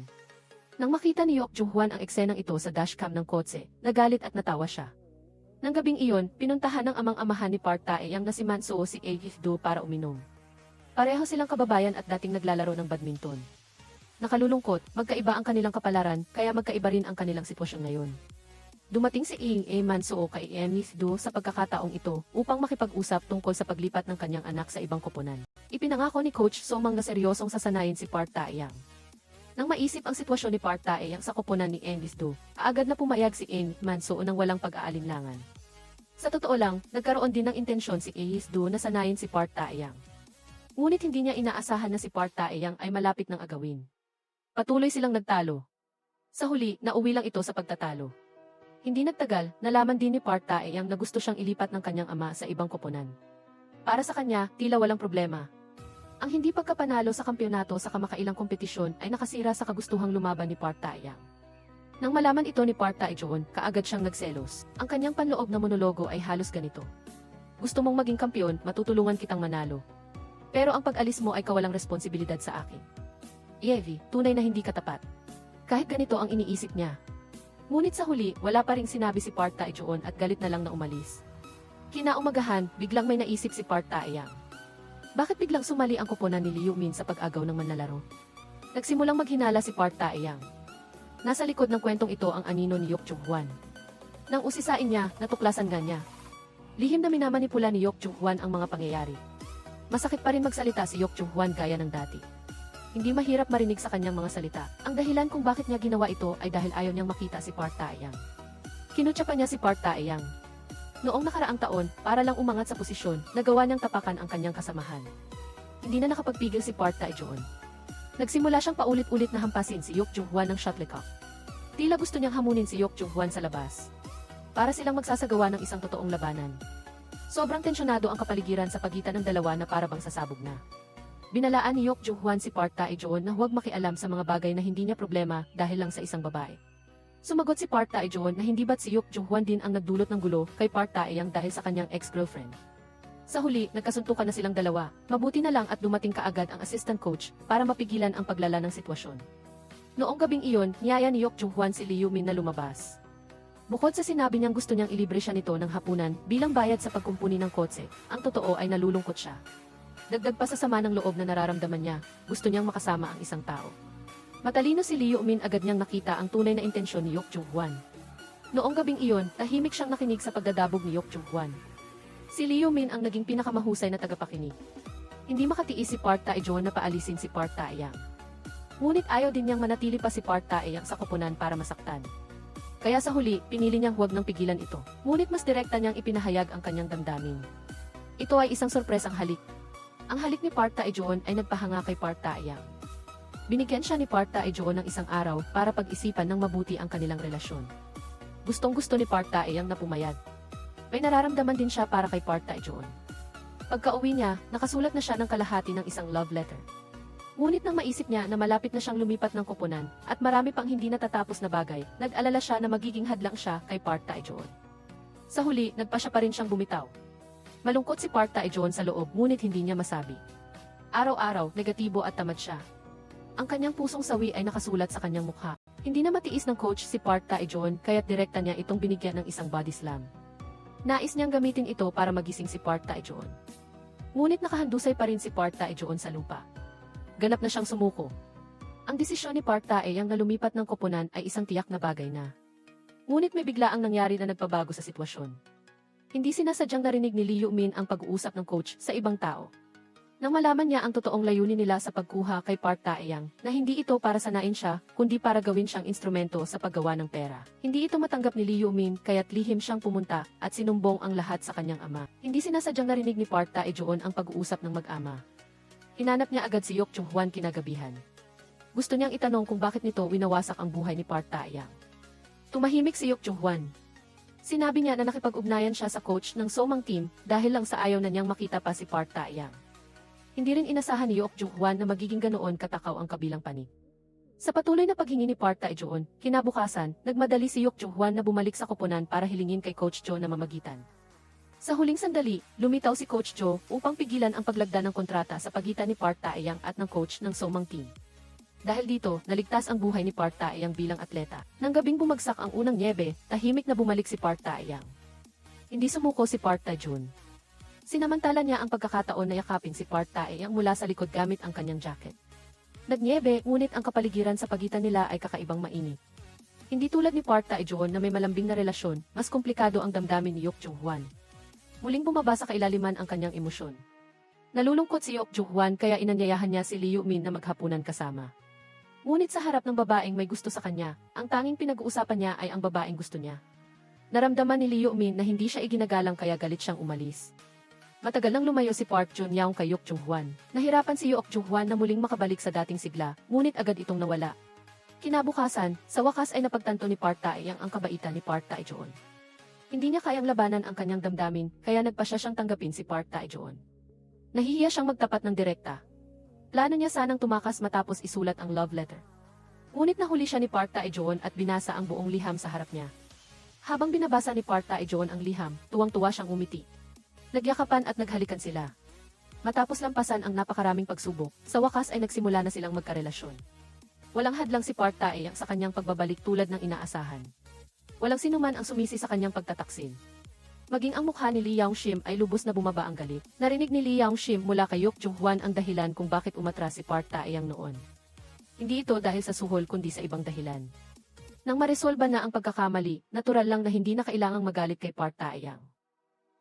Nang makita ni Yok Joo-hwan ang eksenang ito sa dashcam ng kotse, nagalit at natawa siya. Nang gabing iyon, pinuntahan ng amang-amahan ni Park Tae-yang na si Man Soo si Ae Hif-do para uminom. Pareho silang kababayan at dating naglalaro ng badminton. Nakalulungkot, magkaiba ang kanilang kapalaran, kaya magkaiba rin ang kanilang sitwasyon ngayon. Dumating si Man Soo kay Ae Hif-do sa pagkakataong ito upang makipag-usap tungkol sa paglipat ng kanyang anak sa ibang koponan. Ipinangako ni Coach Somang na seryosong sasanayin si Park Tae-yang. Nang maisip ang sitwasyon ni Park Tae-yang sa koponan ni Ae Hif-do, agad na pumayag si Man Soo nang walang pag-aalinlangan. Sa totoo lang, nagkaroon din ng intensyon si Ae Hif-do na sanayin si Park Tae-yang. Ngunit hindi niya inaasahan na si Park Tae-yang ay malapit ng agawin. Patuloy silang nagtalo. Sa huli, nauwi lang ito sa pagtatalo. Hindi nagtagal, nalaman din ni Park Tae-yang na gusto siyang ilipat ng kanyang ama sa ibang koponan. Para sa kanya, tila walang problema. Ang hindi pagkapanalo sa kampyonato sa kamakailang kompetisyon ay nakasira sa kagustuhang lumaban ni Park Tae-yang. Nang malaman ito ni Park Tae-joon, kaagad siyang nagselos. Ang kanyang panloob na monologo ay halos ganito. Gusto mong maging kampyon, matutulungan kitang manalo. Pero ang pag-alis mo ay kawalang responsibilidad sa akin. Yevi, tunay na hindi katapat. Kahit ganito ang iniisip niya. Ngunit sa huli, wala pa ring sinabi si Park Tae-joon at galit na lang na umalis. Kinaumagahan, biglang may naisip si Park Tae-yang. Bakit biglang sumali ang koponan ni Lee Yoo-min sa pag-agaw ng manlalaro? Nagsimulang maghinala si Park Tae-yang. Nasa likod ng kwentong ito ang anino ni Yok Joo-hwan. Nang usisain niya, natuklasan nga niya. Lihim na minamanipula ni Yok Joo-hwan ang mga pangyayari. Masakit pa rin magsalita si Yok Joo-hwan gaya ng dati. Hindi mahirap marinig sa kanyang mga salita. Ang dahilan kung bakit niya ginawa ito ay dahil ayaw niyang makita si Park Tae-yang. Kinutya pa niya si Park Tae-yang. Noong nakaraang taon, para lang umangat sa posisyon, nagawa niyang tapakan ang kanyang kasamahan. Hindi na nakapagpigil si Park Tae-joon. Nagsimula siyang paulit-ulit na hampasin si Yok Joo-hwan ng shuttlecock. Tila gusto niyang hamunin si Yok Joo-hwan sa labas. Para silang magsasagawa ng isang totoong labanan. Sobrang tensyonado ang kapaligiran sa pagitan ng dalawa na para bang sasabog na. Binalaan ni Yok Joo-hwan si Park Tae-joon na huwag makialam sa mga bagay na hindi niya problema dahil lang sa isang babae. Sumagot si Park Tae-joon na hindi ba't si Yok Joo-hwan din ang nagdulot ng gulo kay Park Tae-yang dahil sa kanyang ex-girlfriend. Sa huli, nagkasuntukan na silang dalawa. Mabuti na lang at dumating kaagad ang assistant coach para mapigilan ang paglala ng sitwasyon. Noong gabing iyon, niyaya ni Yok Joo-hwan si Lee Yoo-min na lumabas. Bukod sa sinabi niyang gusto niyang ilibre siya nito ng hapunan bilang bayad sa pagkumpuni ng kotse, ang totoo ay nalulungkot siya. Dagdag pa sa sama ng loob na nararamdaman niya, gusto niyang makasama ang isang tao. Matalino si Lee Yoo-min, agad niyang nakita ang tunay na intensyon ni Yok Jung-hwan. Noong gabing iyon, tahimik siyang nakinig sa pagdadabog ni Yok Jung-hwan. Si Lee Yoo-min ang naging pinakamahusay na tagapakinig. Hindi makatiis si Park Tae-joon na paalisin si Park Tae-yang. Ngunit ayaw din niyang manatili pa si Park Tae-yang sa koponan para masaktan. Kaya sa huli, pinili niyang huwag nang pigilan ito. Ngunit mas direkta niyang ipinahayag ang kanyang damdamin. Ito ay isang sorpresang halik. Ang halik ni Park Tae-joon ay nagpahanga kay Park Tae-yang. Binigyan siya ni Park Tae-joon ng isang araw para pag-isipan ng mabuti ang kanilang relasyon. Gustong-gusto ni Park Tae-yang na pumayag. May nararamdaman din siya para kay Park Tae-joon. Pagka-uwi niya, nakasulat na siya ng kalahati ng isang love letter. Ngunit nang maisip niya na malapit na siyang lumipat ng koponan at marami pang hindi natatapos na bagay, nag-alala siya na magiging hadlang siya kay Park Tae-joon. Sa huli, nagpa siya pa rin siyang bumitaw. Malungkot si Park Tae-joon sa loob ngunit hindi niya masabi. Araw-araw, negatibo at tamad siya. Ang kanyang pusong sawi ay nakasulat sa kanyang mukha. Hindi na matiis ng coach si Park Tae-joon kaya't direkta niya itong binigyan ng isang body slam. Nais niyang gamitin ito para magising si Park Tae-joon. Ngunit nakahandusay pa rin si Park Tae-joon sa lupa. Ganap na siyang sumuko. Ang desisyon ni Park Tae-yang na lumipat ng koponan ay isang tiyak na bagay na. Ngunit may biglaang nangyari na nagpabago sa sitwasyon. Hindi sinasadyang narinig ni Lee Yoo-min ang pag-uusap ng coach sa ibang tao. Nang malaman niya ang totoong layunin nila sa pagkuha kay Park Tae-yang, na hindi ito para sanain siya, kundi para gawin siyang instrumento sa paggawa ng pera. Hindi ito matanggap ni Lee Yoo-min kaya't lihim siyang pumunta at sinumbong ang lahat sa kanyang ama. Hindi sinasadyang narinig ni Park Tae-joon ang pag-uusap ng mag-ama. Hinanap niya agad si Yok Jung-hwan kinagabihan. Gusto niyang itanong kung bakit nito winawasak ang buhay ni Park Tae-yang. Tumahimik si Yok Jung-hwan. Sinabi niya na nakipag-ugnayan siya sa coach ng Somang team dahil lang sa ayaw na niyang makita pa si Park Tae-yang. Hindi rin inasahan ni Yok Jung-hwan na magiging ganoon katakaw ang kabilang panig. Sa patuloy na paghingi ni Park Tae-joon, kinabukasan, nagmadali si Yok Jung-hwan na bumalik sa koponan para hilingin kay Coach Jo na mamagitan. Sa huling sandali, lumitaw si Coach Jo upang pigilan ang paglagda ng kontrata sa pagitan ni Park Tae-yang at ng coach ng Somang team. Dahil dito, naligtas ang buhay ni Park Tae-yang bilang atleta. Nang gabing bumagsak ang unang nyebe, tahimik na bumalik si Park Tae-yang. Hindi sumuko si Park Tae-joon. Sinamantala niya ang pagkakataon na yakapin si Park Tae-yang mula sa likod gamit ang kanyang jacket. Nagnyebe, ngunit ang kapaligiran sa pagitan nila ay kakaibang mainit. Hindi tulad ni Park Tae-joon na may malambing na relasyon, mas komplikado ang damdamin ni Yok Jung-hwan. Muling bumaba sa kailaliman ang kanyang emosyon. Nalulungkot si Yok Jung-hwan kaya inanyayahan niya si Lee Yoo-min na maghapunan kasama. Ngunit sa harap ng babaeng may gusto sa kanya, ang tanging pinag-uusapan niya ay ang babaeng gusto niya. Naramdaman ni Lee Yoo-min na hindi siya iginagalang kaya galit siyang umalis. Matagal nang lumayo si Park Jun-young kay Yok Jung-hwan. Nahirapan si Yok Jung-hwan na muling makabalik sa dating sigla, ngunit agad itong nawala. Kinabukasan, sa wakas ay napagtanto ni Park Tae-yang ang kabaitan ni Park Tae-joon. Hindi niya kayang labanan ang kanyang damdamin, kaya nagpasya siyang tanggapin si Park Tae-joon. Nahihiya siyang magtapat ng direkta. Plano niya sanang tumakas matapos isulat ang love letter. Ngunit nahuli siya ni Park Tae-joon at binasa ang buong liham sa harap niya. Habang binabasa ni Park Tae-joon ang liham, tuwang-tuwa siyang umiti. Nagyakapan at naghalikan sila. Matapos lampasan ang napakaraming pagsubok, sa wakas ay nagsimula na silang magkarelasyon. Walang hadlang si Park Tae-yang sa kanyang pagbabalik tulad ng inaasahan. Walang sinuman ang sumisi sa kanyang pagtataksil. Maging ang mukha ni Lee Young-shim ay lubos na bumaba ang galit. Narinig ni Lee Young-shim mula kay Yok Jung-hwan ang dahilan kung bakit umatras si Park Tae-yang noon. Hindi ito dahil sa suhol kundi sa ibang dahilan. Nang maresolba na ang pagkakamali, natural lang na hindi na kailangang magalit kay Park Tae-yang.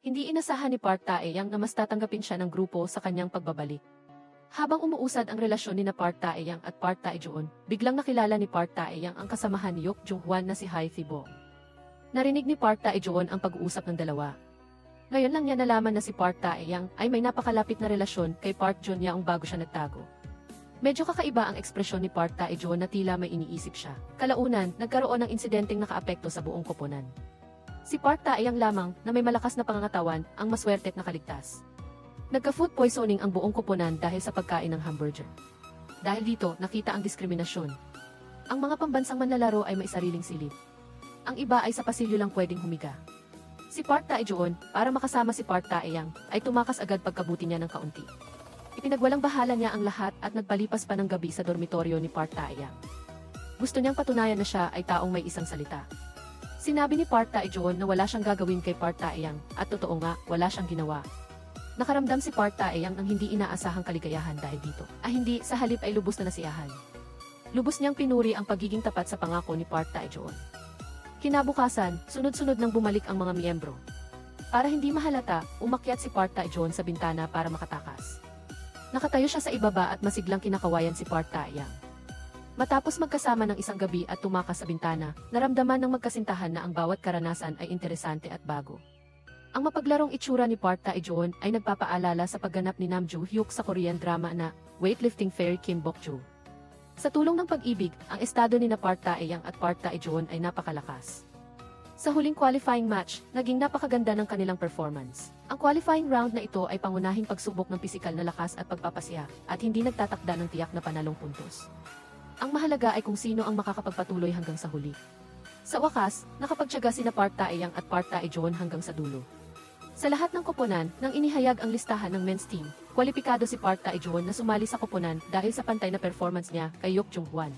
Hindi inasahan ni Park Tae-yang na mas tatanggapin siya ng grupo sa kanyang pagbabalik. Habang umuusad ang relasyon ni Park Tae-yang at Park Tae-joon, biglang nakilala ni Park Tae-yang ang kasamahan ni Yok Jung-hwan na si Hai Thi-bong. Narinig ni Park Tae-joon ang pag-uusap ng dalawa. Ngayon lang niya nalaman na si Park Tae-yang ay may napakalapit na relasyon kay Park Jun-young bago siya nagtago. Medyo kakaiba ang ekspresyon ni Park Tae-joon na tila may iniisip siya. Kalaunan, nagkaroon ng insidenteng nakaapekto sa buong koponan. Si Park Tae-yang lamang na may malakas na pangangatawan ang maswerte't nakaligtas. Nagka-food poisoning ang buong koponan dahil sa pagkain ng hamburger. Dahil dito, nakita ang diskriminasyon. Ang mga pambansang manlalaro ay may sariling silid. Ang iba ay sa pasilyo lang pwedeng humiga. Si Park Tae-joon, para makasama si Park Tae-yang, ay tumakas agad pagkabuti niya ng kaunti. Ipinagwalang bahala niya ang lahat at nagpalipas pa ng gabi sa dormitoryo ni Park Tae-yang. Gusto niyang patunayan na siya ay taong may isang salita. Sinabi ni Park Tae-joon na wala siyang gagawin kay Park Tae-yang, at totoo nga, wala siyang ginawa. Nakaramdam si Park Tae-yang ng hindi inaasahang kaligayahan dahil dito. Hindi, sa halip ay lubos na nasiyahan. Lubos niyang pinuri ang pagiging tapat sa pangako ni Park Tae-joon. Kinabukasan, sunod-sunod nang bumalik ang mga miyembro. Para hindi mahalata, umakyat si Park Tae-joon sa bintana para makatakas. Nakatayo siya sa ibaba at masiglang kinakawayan si Park Tae-yang. Matapos magkasama ng isang gabi at tumakas sa bintana, naramdaman ng magkasintahan na ang bawat karanasan ay interesante at bago. Ang mapaglarong itsura ni Park Tae-joon ay nagpapaalala sa pagganap ni Nam Joo-hyuk sa Korean drama na Weightlifting Fairy Kim Bok-joo. Sa tulong ng pag-ibig, ang estado ni Park Tae-yang at Park Tae-joon ay napakalakas. Sa huling qualifying match, naging napakaganda ng kanilang performance. Ang qualifying round na ito ay pangunahing pagsubok ng pisikal na lakas at pagpapasya, at hindi nagtatakda ng tiyak na panalong puntos. Ang mahalaga ay kung sino ang makakapagpatuloy hanggang sa huli. Sa wakas, nakapagtiyaga sina Park Tae-yang at Park Tae-joon hanggang sa dulo. Sa lahat ng koponan, nang inihayag ang listahan ng men's team, kwalipikado si Park Tae-joon na sumali sa koponan dahil sa pantay na performance niya kay Yok Jung-hwan.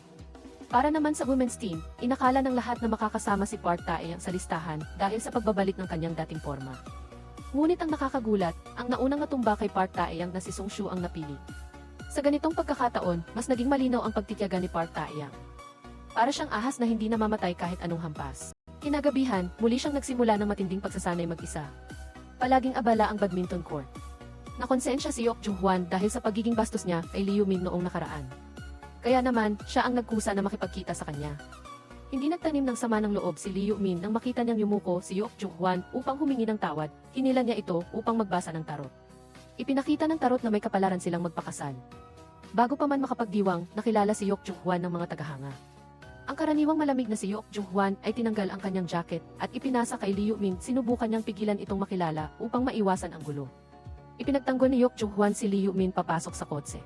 Para naman sa women's team, inakala ng lahat na makakasama si Park Tae-yang sa listahan dahil sa pagbabalik ng kanyang dating forma. Ngunit ang nakakagulat, ang naunang natumba kay Park Tae-yang na si Sung Shu ang napili. Sa ganitong pagkakataon, mas naging malinaw ang pagtityaga ni Park Tae-yang. Para siyang ahas na hindi namamatay kahit anong hampas. Kinagabihan, muli siyang nagsimula ng matinding pagsasanay mag-isa. Palaging abala ang badminton court. Nakonsensya si Yok Jung-hwan dahil sa pagiging bastos niya kay Lee Yoo-min noong nakaraan. Kaya naman, siya ang nagkusa na makipagkita sa kanya. Hindi nagtanim ng sama ng loob si Lee Yoo-min nang makita niyang yumuko si Yok Jung-hwan upang humingi ng tawad, hinila niya ito upang magbasa ng tarot. Ipinakita ng tarot na may kapalaran silang magpakasal. Bago pa man makapagdiwang, nakilala si Yok Jung-hwan ng mga tagahanga. Ang karaniwang malamig na si Yok Jung-hwan ay tinanggal ang kanyang jacket at ipinasa kay Lee Yoo-min, sinubukan niyang pigilan itong makilala upang maiwasan ang gulo. Ipinagtanggol ni Yok Jung-hwan si Lee Yoo-min papasok sa kotse.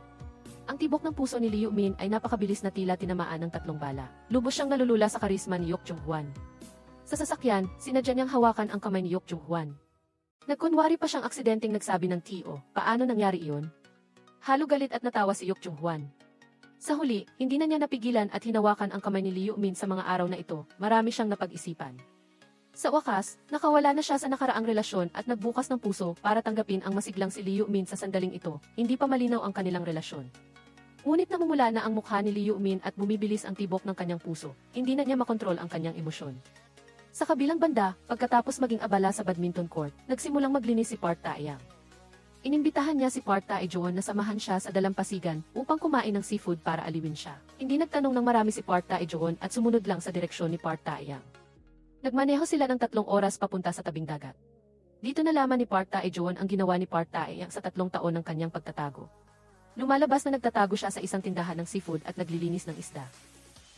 Ang tibok ng puso ni Lee Yoo-min ay napakabilis na tila tinamaan ng 3 bala. Lubos siyang nalulula sa karisma ni Yok Jung-hwan. Sa sasakyan, sinadya niyang hawakan ang kamay ni Yok Jung-hwan. Nagkunwari pa siyang aksidenteng nagsabi ng T.O. Paano nangyari iyon? Halo galit at natawa si Yok Jung-hwan. Sa huli, hindi na niya napigilan at hinawakan ang kamay ni Lee Yoo-min sa mga araw na ito, marami siyang napag-isipan. Sa wakas, nakawala na siya sa nakaraang relasyon at nagbukas ng puso para tanggapin ang masiglang si Lee Yoo-min sa sandaling ito, hindi pa malinaw ang kanilang relasyon. Ngunit namumula na ang mukha ni Lee Yoo-min at bumibilis ang tibok ng kanyang puso, hindi na niya makontrol ang kanyang emosyon. Sa kabilang banda, pagkatapos maging abala sa badminton court, nagsimulang maglinis si Park Tae-yang. Inimbitahan niya si Park Tae-joon na samahan siya sa dalampasigan upang kumain ng seafood para aliwin siya. Hindi nagtanong ng marami si Park Tae-joon at sumunod lang sa direksyon ni Park Tae-yang. Nagmaneho sila ng 3 oras papunta sa tabing dagat. Dito nalaman ni Park Tae-joon ang ginawa ni Park Tae-yang sa 3 taon ng kanyang pagtatago. Lumalabas na nagtatago siya sa isang tindahan ng seafood at naglilinis ng isda.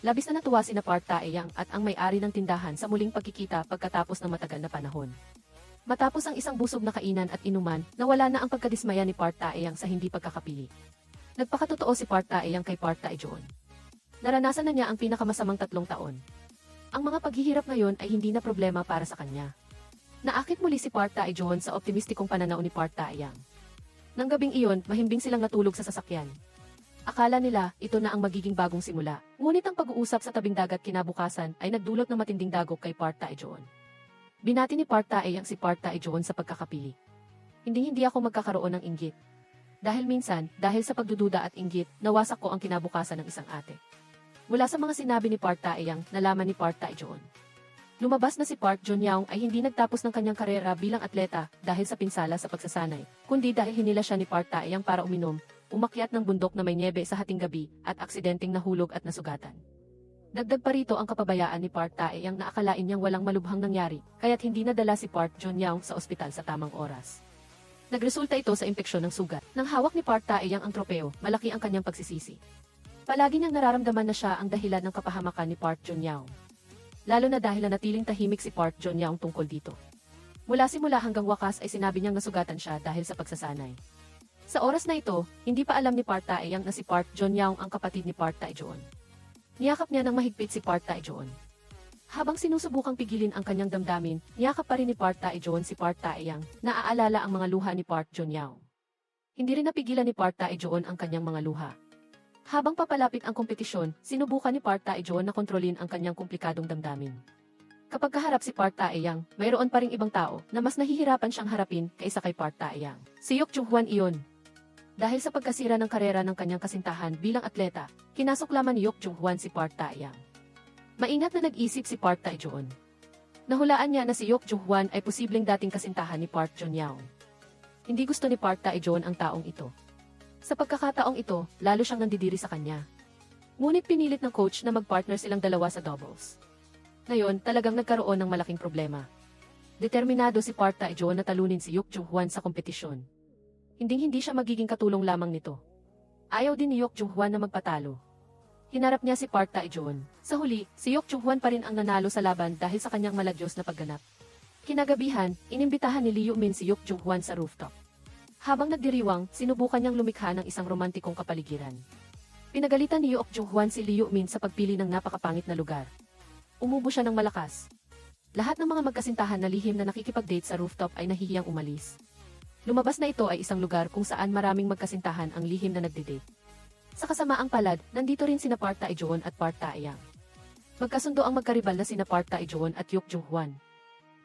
Labis na natuwa sina Park Tae-yang at ang may-ari ng tindahan sa muling pagkikita pagkatapos ng matagal na panahon. Matapos ang isang busog na kainan at inuman, nawala na ang pagkadismaya ni Park Tae-yang sa hindi pagkakapili. Nagpakatotoo si Park Tae-yang kay Park Tae-joon. Naranasan na niya ang pinakamasamang 3 taon. Ang mga paghihirap ngayon ay hindi na problema para sa kanya. Naakit muli si Park Tae-joon sa optimistikong pananaw ni Park Tae-yang. Nang gabing iyon, mahimbing silang natulog sa sasakyan. Akala nila, ito na ang magiging bagong simula. Ngunit ang pag-uusap sa tabing dagat kinabukasan ay nagdulot ng matinding dagok kay Park Tae-joon. Binati ni Park Tae-yang si Park Tae-joon sa pagkakapili. Hindi ako magkakaroon ng inggit. Dahil minsan, dahil sa pagdududa at inggit, nawasak ko ang kinabukasan ng isang ate. Mula sa mga sinabi ni Park Tae-yang, nalaman ni Park Tae-joon. Lumabas na si Park Jun-young ay hindi nagtapos ng kanyang karera bilang atleta dahil sa pinsala sa pagsasanay, kundi dahil hinila siya ni Park Tae-yang para uminom, umakyat ng bundok na may niebe sa hating gabi, at aksidenteng nahulog at nasugatan. Dagdag pa rito ang kapabayaan ni Park Tae-yang na akalain niyang walang malubhang nangyari, kaya't hindi nadala si Park Jun-young sa ospital sa tamang oras. Nagresulta ito sa impeksyon ng sugat. Nang hawak ni Park Tae-yang ang tropeo, malaki ang kanyang pagsisisi. Palagi niyang nararamdaman na siya ang dahilan ng kapahamakan ni Park Jun-young. Lalo na dahil nanatiling tahimik si Park Jun-young tungkol dito. Mula simula hanggang wakas ay sinabi niyang nasugatan siya dahil sa pagsasanay. Sa oras na ito, hindi pa alam ni Park Tae-yang na si Park Jun-young ang kapatid ni Park Tae-joon. Niyakap niya ng mahigpit si Park Tae-joon. Habang sinusubukang pigilin ang kanyang damdamin, niyakap pa rin ni Park Tae-joon si Park Tae-yang, naaalala ang mga luha ni Park Jun-young. Hindi rin napigilan ni Park Tae-joon ang kanyang mga luha. Habang papalapit ang kompetisyon, sinubukan ni Park Tae-joon na kontrolin ang kanyang komplikadong damdamin. Kapag kaharap si Park Tae-yang, mayroon pa ring ibang tao na mas nahihirapan siyang harapin kaysa kay Park Tae-yang. Si Yok Jung-hwan iyon. Dahil sa pagkasira ng karera ng kanyang kasintahan bilang atleta, kinasuklaman ni Yok Jung-hwan si Park Tae-yang. Maingat na nag-isip si Park Tae-joon. Nahulaan niya na si Yok Jung-hwan ay posibleng dating kasintahan ni Park Jun-young. Hindi gusto ni Park Tae-joon ang taong ito. Sa pagkakataong ito, lalo siyang nandidiri sa kanya. Ngunit pinilit ng coach na mag-partner silang dalawa sa doubles. Ngayon, talagang nagkaroon ng malaking problema. Determinado si Park Tae-joon na talunin si Yok Jung-hwan sa kompetisyon. Hindi siya magiging katulong lamang nito. Ayaw din ni Yok Jung-hwan na magpatalo. Hinarap niya si Park Tae-joon. Sa huli, si Yok Jung-hwan pa rin ang nanalo sa laban dahil sa kanyang maladyos na pagganap. Kinagabihan, inimbitahan ni Lee Yoo-min si Yok Jung-hwan sa rooftop. Habang nagdiriwang, sinubukan niyang lumikha ng isang romantikong kapaligiran. Pinagalitan ni Yok Jung-hwan si Lee Yoo-min sa pagpili ng napakapangit na lugar. Umubo siya ng malakas. Lahat ng mga magkasintahan na lihim na nakikipag-date sa rooftop ay nahihiyang umalis. Lumabas na ito ay isang lugar kung saan maraming magkasintahan ang lihim na nagde-date. Sa kasamaang palad, nandito rin sina Park Tae-joon at Park Tae-yang. Magkasundo ang magkaribal na sina Park Tae-joon at Yok Jung-hwan.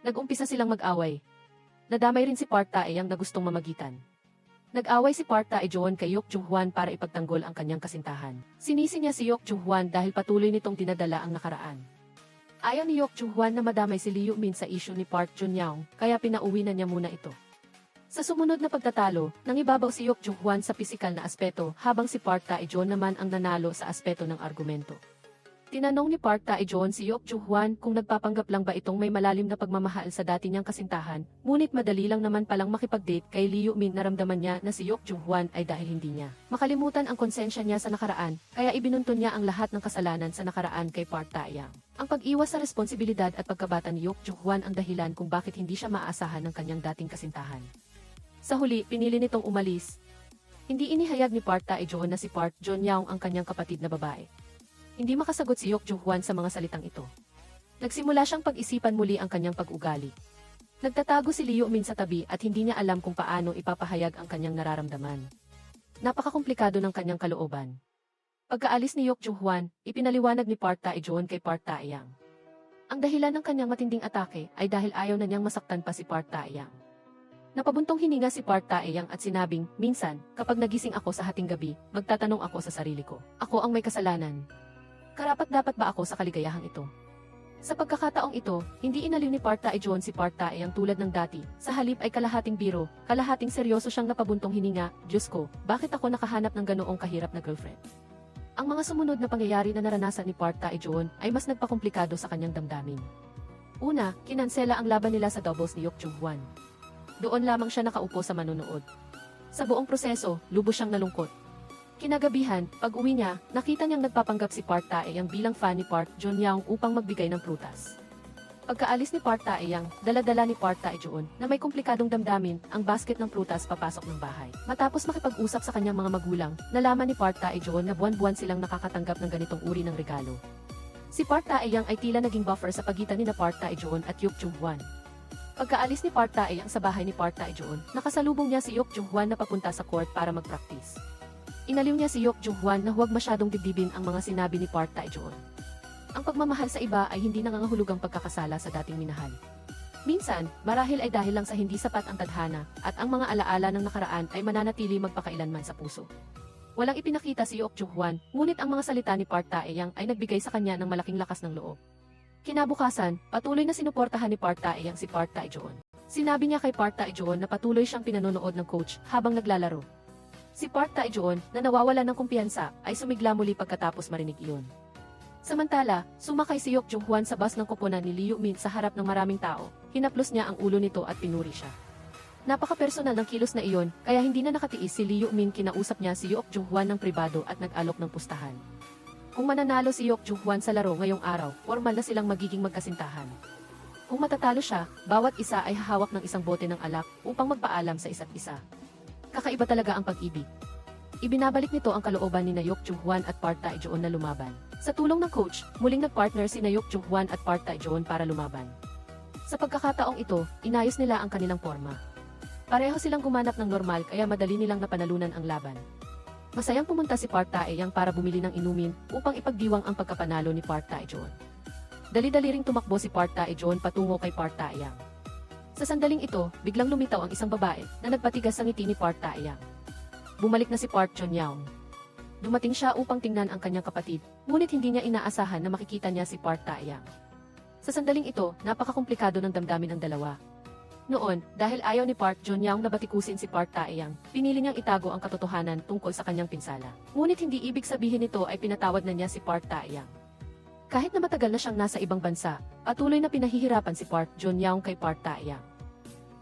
Nag-umpisa silang mag-away. Nadamay rin si Park Tae-yang na gustong mamagitan. Nag-away si Park Tae-joon kay Yok Jung-hwan para ipagtanggol ang kanyang kasintahan. Sinisi niya si Yok Jung-hwan dahil patuloy nitong dinadala ang nakaraan. Ayaw ni Yok Jung-hwan na madamay si Lee Yoo-min sa issue ni Park Jun-young, kaya pinauwi na niya muna ito. Sa sumunod na pagtatalo, nangibabaw si Yok Jung-hwan sa pisikal na aspeto habang si Park Tae-joon naman ang nanalo sa aspeto ng argumento. Tinanong ni Park Tae-joon si Yok Jung-hwan kung nagpapanggap lang ba itong may malalim na pagmamahal sa dati niyang kasintahan, ngunit madali lang naman palang makipag-date kay Lee Yoo-min. Naramdaman niya na si Yok Jung-hwan ay dahil hindi niya makalimutan ang konsensya niya sa nakaraan, kaya ibinunton niya ang lahat ng kasalanan sa nakaraan kay Park Tae-yang. Ang pag-iwas sa responsibilidad at pagkabata ni Yok Jung-hwan ang dahilan kung bakit hindi siya maaasahan ng kanyang dating kasintahan. Sa huli, pinili nitong umalis. Hindi inihayag ni Park Tae-joon na si Park Jun-young ang kanyang kapatid na babae. Hindi makasagot si Yok Jung-hwan sa mga salitang ito. Nagsimula siyang pag-isipan muli ang kanyang pag-ugali. Nagtatago si Lee Yoo-min sa tabi at hindi niya alam kung paano ipapahayag ang kanyang nararamdaman. Napakakomplikado ng kanyang kalooban. Pagkaalis ni Yok Jung-hwan, ipinaliwanag ni Park Tae-joon kay Park Tae-yang. Ang dahilan ng kanyang matinding atake ay dahil ayaw na niyang masaktan pa si Park Tae-yang. Napabuntong hininga si Park Tae-yang at sinabing, minsan, kapag nagising ako sa hating gabi, magtatanong ako sa sarili ko, ako ang may kasalanan. Karapat-dapat ba ako sa kaligayahang ito? Sa pagkakataong ito, hindi inaliw ni Park Tae-joon si Park Tae-yang tulad ng dati, sa halip ay kalahating biro, kalahating seryoso siyang napabuntong hininga, Diyos ko, bakit ako nakahanap ng ganoong kahirap na girlfriend? Ang mga sumunod na pangyayari na naranasan ni Park Tae-joon ay mas nagpakomplikado sa kanyang damdamin. Una, kinansela ang laban nila sa doubles ni Yok Jung-hwan. Doon lamang siya nakaupo sa manonood. Sa buong proseso, lubos siyang nalungkot. Kinagabihan, pag-uwi niya, nakita niyang nagpapanggap si Park Tae-yang bilang fan ni Park Jun-young upang magbigay ng prutas. Pagkaalis ni Park Tae-yang, dala-dala ni Park Tae-joon na may komplikadong damdamin ang basket ng prutas papasok ng bahay. Matapos makipag-usap sa kanyang mga magulang, nalaman ni Park Tae-joon na buwan-buwan silang nakakatanggap ng ganitong uri ng regalo. Si Park Tae-yang ay tila naging buffer sa pagitan ni Park Tae-joon at Yok Jung-hwan. Pagkaalis ni Park Tae-yang sa bahay ni Park Tae-joon, nakasalubong niya si Yok Jung-hwan na papunta sa court para mag-practice. Inaliw niya si Yok Jung-hwan na huwag masyadong dibdibin ang mga sinabi ni Park Tae-joon. Ang pagmamahal sa iba ay hindi nangangahulugang pagkakasala sa dating minahal. Minsan, marahil ay dahil lang sa hindi sapat ang tadhana at ang mga alaala ng nakaraan ay mananatili magpakailanman sa puso. Walang ipinakita si Yok Jung-hwan, ngunit ang mga salita ni Park Tae-yang ay nagbigay sa kanya ng malaking lakas ng loob. Kinabukasan, patuloy na sinuportahan ni Park Tae-yang si Park Tae-joon. Sinabi niya kay Park Tae-joon na patuloy siyang pinanonood ng coach habang naglalaro. Si Park Tae-joon, na nawawalan ng kumpiyansa, ay sumigla muli pagkatapos marinig iyon. Samantala, sumakay si Yok Jung-hwan sa bus ng koponan ni Lee Yoo-min sa harap ng maraming tao. Hinaplos niya ang ulo nito at pinuri siya. Napaka-personal ng kilos na iyon, kaya hindi na nakatiis si Lee Yoo-min. Kinausap niya si Yok Jung-hwan ng pribado at nag-alok ng pustahan. Kung mananalo si Yok Jung-hwan sa laro ngayong araw, formal na silang magiging magkasintahan. Kung matatalo siya, bawat isa ay hahawak ng isang bote ng alak upang magpaalam sa isa't isa. Kakaiba talaga ang pag-ibig. Ibinabalik nito ang kalooban ni Yok Jung-hwan at Park Tae-joon na lumaban. Sa tulong ng coach, muling nagpartner si Yok Jung-hwan at Park Tae-joon para lumaban. Sa pagkakataong ito, inayos nila ang kanilang forma. Pareho silang gumanap ng normal kaya madali nilang napanalunan ang laban. Masayang pumunta si Park Tae-yang para bumili ng inumin upang ipagdiwang ang pagkapanalo ni Park Tae-joon. Dali-dali ring tumakbo si Park Tae-joon patungo kay Park Tae-yang. Sa sandaling ito, biglang lumitaw ang isang babae na nagpatigas sa ngiti ni Park Tae-yang. Bumalik na si Park Jun-young. Dumating siya upang tingnan ang kanyang kapatid, ngunit hindi niya inaasahan na makikita niya si Park Tae-yang. Sa sandaling ito, napakakomplikado ng damdamin ng dalawa. Noon, dahil ayaw ni Park Jun-young na batikusin si Park Tae-yang, pinili niyang itago ang katotohanan tungkol sa kanyang pinsala. Ngunit hindi ibig sabihin nito ay pinatawad na niya si Park Tae-yang. Kahit na matagal na siyang nasa ibang bansa, patuloy na pinahihirapan si Park Jun-young kay Park Tae-yang.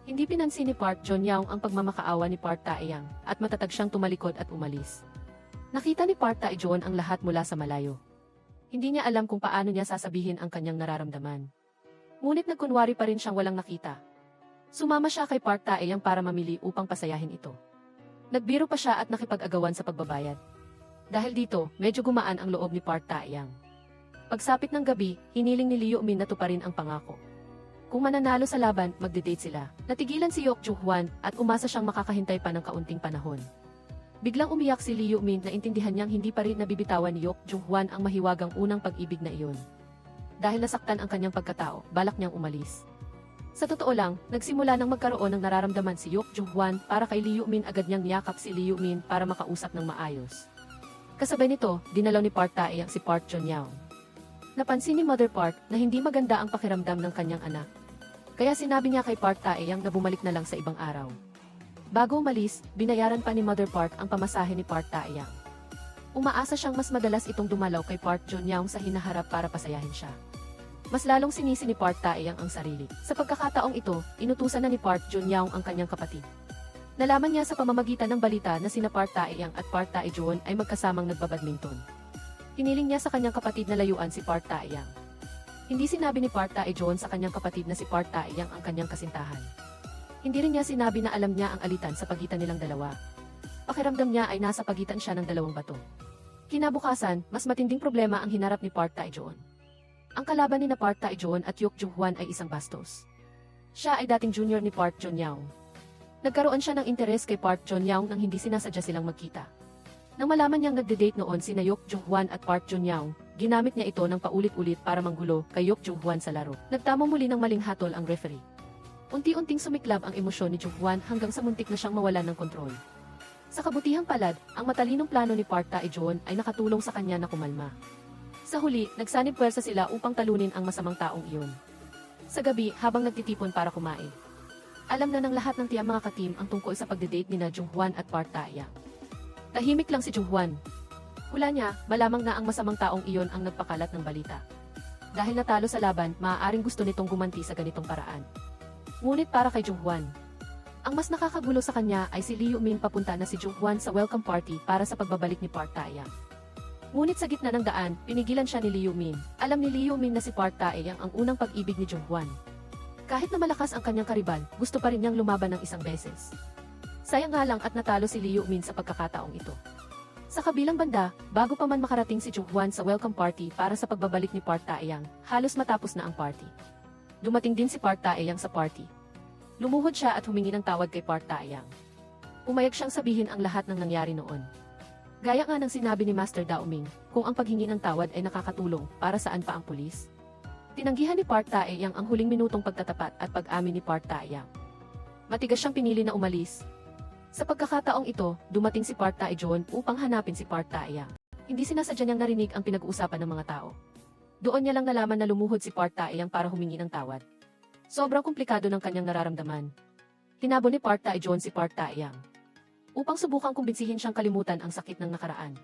Hindi pinansin ni Park Jun-young ang pagmamakaawa ni Park Tae-yang at matatag siyang tumalikod at umalis. Nakita ni Park Tae-joon ang lahat mula sa malayo. Hindi niya alam kung paano niya sasabihin ang kanyang nararamdaman. Ngunit nagkunwari pa rin siyang walang nakita. Sumama siya kay Park Tae-yang para mamili upang pasayahin ito. Nagbiro pa siya at nakipag-agawan sa pagbabayad. Dahil dito, medyo gumaan ang loob ni Park Tae-yang. Pagsapit ng gabi, hiniling ni Lee Yoo-min na tuparin ang pangako. Kung mananalo sa laban, magde-date sila. Natigilan si Yok Joo-hwan at umasa siyang makakahintay pa ng kaunting panahon. Biglang umiyak si Lee Yoo-min na intindihan niyang hindi pa rin nabibitawan ni Yok Joo-hwan ang mahiwagang unang pag-ibig na iyon. Dahil nasaktan ang kanyang pagkatao, balak niyang umalis. Sa totoo lang, nagsimula nang magkaroon ng nararamdaman si Yok Joo-hwan para kay Lee Yoo-min, agad niyang niyakap si Lee Yoo-min para makausap ng maayos. Kasabay nito, dinalaw ni Park Tae-yang si Park Jun-young. Napansin ni Mother Park na hindi maganda ang pakiramdam ng kanyang anak. Kaya sinabi niya kay Park Tae-yang na bumalik na lang sa ibang araw. Bago umalis, binayaran pa ni Mother Park ang pamasahe ni Park Tae-yang. Umaasa siyang mas madalas itong dumalaw kay Park Jun-young sa hinaharap para pasayahin siya. Mas lalong sinisi ni Park Tae-yang ang sarili. Sa pagkakataong ito, inutusan na ni Park Jun-young ang kanyang kapatid. Nalaman niya sa pamamagitan ng balita na sina Park Tae-yang at Park Tae-joon ay magkasamang nagbabadminton. Hiniling niya sa kanyang kapatid na layuan si Park Tae-yang. Hindi sinabi ni Park Tae-joon sa kanyang kapatid na si Park Tae-yang ang kanyang kasintahan. Hindi rin niya sinabi na alam niya ang alitan sa pagitan nilang dalawa. Pakiramdam niya ay nasa pagitan siya ng dalawang bato. Kinabukasan, mas matinding problema ang hinarap ni Park Tae-joon. Ang kalaban ni na Park Tae-joon at Yok Joo-hwan ay isang bastos. Siya ay dating junior ni Park Jun-young. Nagkaroon siya ng interes kay Park Jun-young nang hindi sinasadya silang magkita. Nang malaman niyang nagde-date noon sina Yok Joo-hwan at Park Jun-young, ginamit niya ito ng paulit-ulit para manggulo kay Yok Joo-hwan sa laro. Nagtamo muli ng maling hatol ang referee. Unti-unting sumiklab ang emosyon ni Joo-hwan hanggang sa muntik na siyang mawalan ng kontrol. Sa kabutihang palad, ang matalinong plano ni Park Tae-joon ay nakatulong sa kanya na kumalma. Sa huli, nagsanib puwersa sila upang talunin ang masamang taong iyon. Sa gabi, habang nagtitipon para kumain, alam na ng lahat ng tiyang mga katim ang tungkol sa pagde-date ni na Joo-hwan at Park Tae-yang. Tahimik lang si Joo-hwan. Hula niya, malamang na ang masamang taong iyon ang nagpakalat ng balita. Dahil natalo sa laban, maaaring gusto nitong gumanti sa ganitong paraan. Ngunit para kay Joo-hwan, ang mas nakakagulo sa kanya ay si Lee Yoo-min papunta na si Joo-hwan sa welcome party para sa pagbabalik ni Park Tae-yang. Ngunit sa gitna ng daan, pinigilan siya ni Lee Yoo-min. Alam ni Lee Yoo-min na si Park Tae-yang ang unang pag-ibig ni Joo-hwan. Kahit na malakas ang kanyang karibal, gusto pa rin niyang lumaban ng isang beses. Sayang nga lang at natalo si Lee Yoo-min sa pagkakataong ito. Sa kabilang banda, bago pa man makarating si Joo-hwan sa welcome party para sa pagbabalik ni Park Tae-yang, halos matapos na ang party. Dumating din si Park Tae-yang sa party. Lumuhod siya at humingi ng tawad kay Park Tae-yang. Pumayag siyang sabihin ang lahat ng nangyari noon. Gaya nga ng sinabi ni Master Daoming, kung ang paghingi ng tawad ay nakakatulong, para saan pa ang pulis? Tinanggihan ni Park Tae-yang ang huling minutong pagtatapat at pag-amin ni Park Tae-yang. Matigas siyang pinili na umalis. Sa pagkakataong ito, dumating si Park Tae-joon upang hanapin si Park Tae-yang. Hindi sinasadya niyang narinig ang pinag-uusapan ng mga tao. Doon niya lang nalaman na lumuhod si Park Tae-yang para humingi ng tawad. Sobrang komplikado ng kanyang nararamdaman. Hinabol ni Park Tae-joon si Park Tae-yang upang subukang kumbinsihin siyang kalimutan ang sakit ng nakaraan.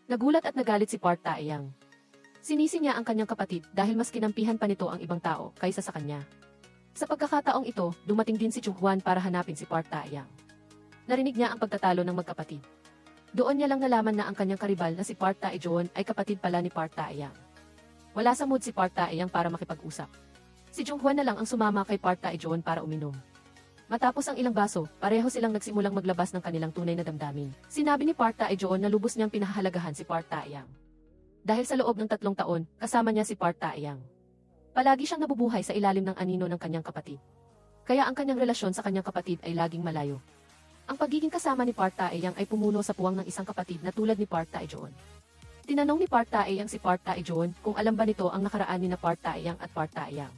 Nagulat at nagalit si Park Tae-yang. Sinisi niya ang kanyang kapatid dahil mas kinampihan pa nito ang ibang tao kaysa sa kanya. Sa pagkakataong ito, dumating din si Joo-hwan para hanapin si Park Tae-yang. Narinig niya ang pagtatalo ng magkapatid. Doon niya lang nalaman na ang kanyang karibal na si Park Tae-joon ay kapatid pala ni Park Tae-yang. Wala sa mood si Park Tae-yang para makipag-usap. Si Joo-hwan na lang ang sumama kay Park Tae-joon para uminom. Matapos ang ilang baso, pareho silang nagsimulang maglabas ng kanilang tunay na damdamin. Sinabi ni Park Tae-joon na lubos niyang pinahahalagahan si Park Tae-yang. Dahil sa loob ng 3 taon, kasama niya si Park Tae-yang. Palagi siyang nabubuhay sa ilalim ng anino ng kanyang kapatid. Kaya ang kanyang relasyon sa kanyang kapatid ay laging malayo. Ang pagiging kasama ni Park Tae-yang ay pumuno sa puwang ng isang kapatid na tulad ni Park Tae-joon. Tinanong ni Park Tae-yang si Park Tae-joon kung alam ba nito ang nakaraan ni na Park Tae-yang at Park Tae-yang.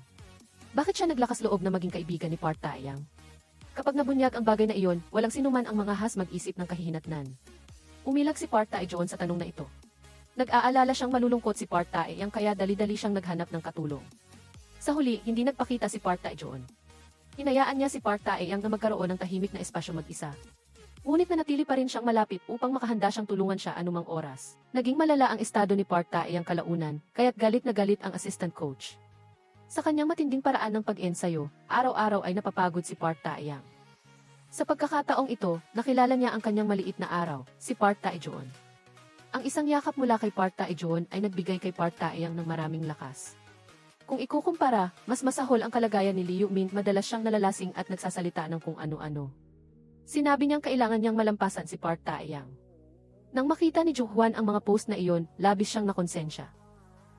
Bakit siya naglakas loob na maging kaibigan ni Park Tae-yang? Kapag nabunyag ang bagay na iyon, walang sinuman ang mga has mag-isip ng kahihinatnan. Umilag si Park Tae-joon sa tanong na ito. Nag-aalala siyang malulungkot si Park Tae-yang kaya dali-dali siyang naghanap ng katulong. Sa huli, hindi nagpakita si Park Tae-joon. Hinayaan niya si Park Tae-yang na magkaroon ng tahimik na espasyo mag-isa. Ngunit nanatili pa rin siyang malapit upang makahanda siyang tulungan siya anumang oras. Naging malala ang estado ni Park Tae-yang kalaunan, kaya't galit na galit ang assistant coach. Sa kanyang matinding paraan ng pag-ensayo, araw-araw ay napapagod si Park Tae-yang. Sa pagkakataong ito, nakilala niya ang kanyang maliit na araw, si Park Tae-joon. Ang isang yakap mula kay Park Tae-joon ay nagbigay kay Park Tae-yang ng maraming lakas. Kung ikukumpara, mas masahol ang kalagayan ni Lee Yu-min, madalas siyang nalalasing at nagsasalita ng kung ano-ano. Sinabi niyang kailangan niyang malampasan si Park Tae-yang. Nang makita ni Ju-hwan ang mga post na iyon, labis siyang nakonsensya.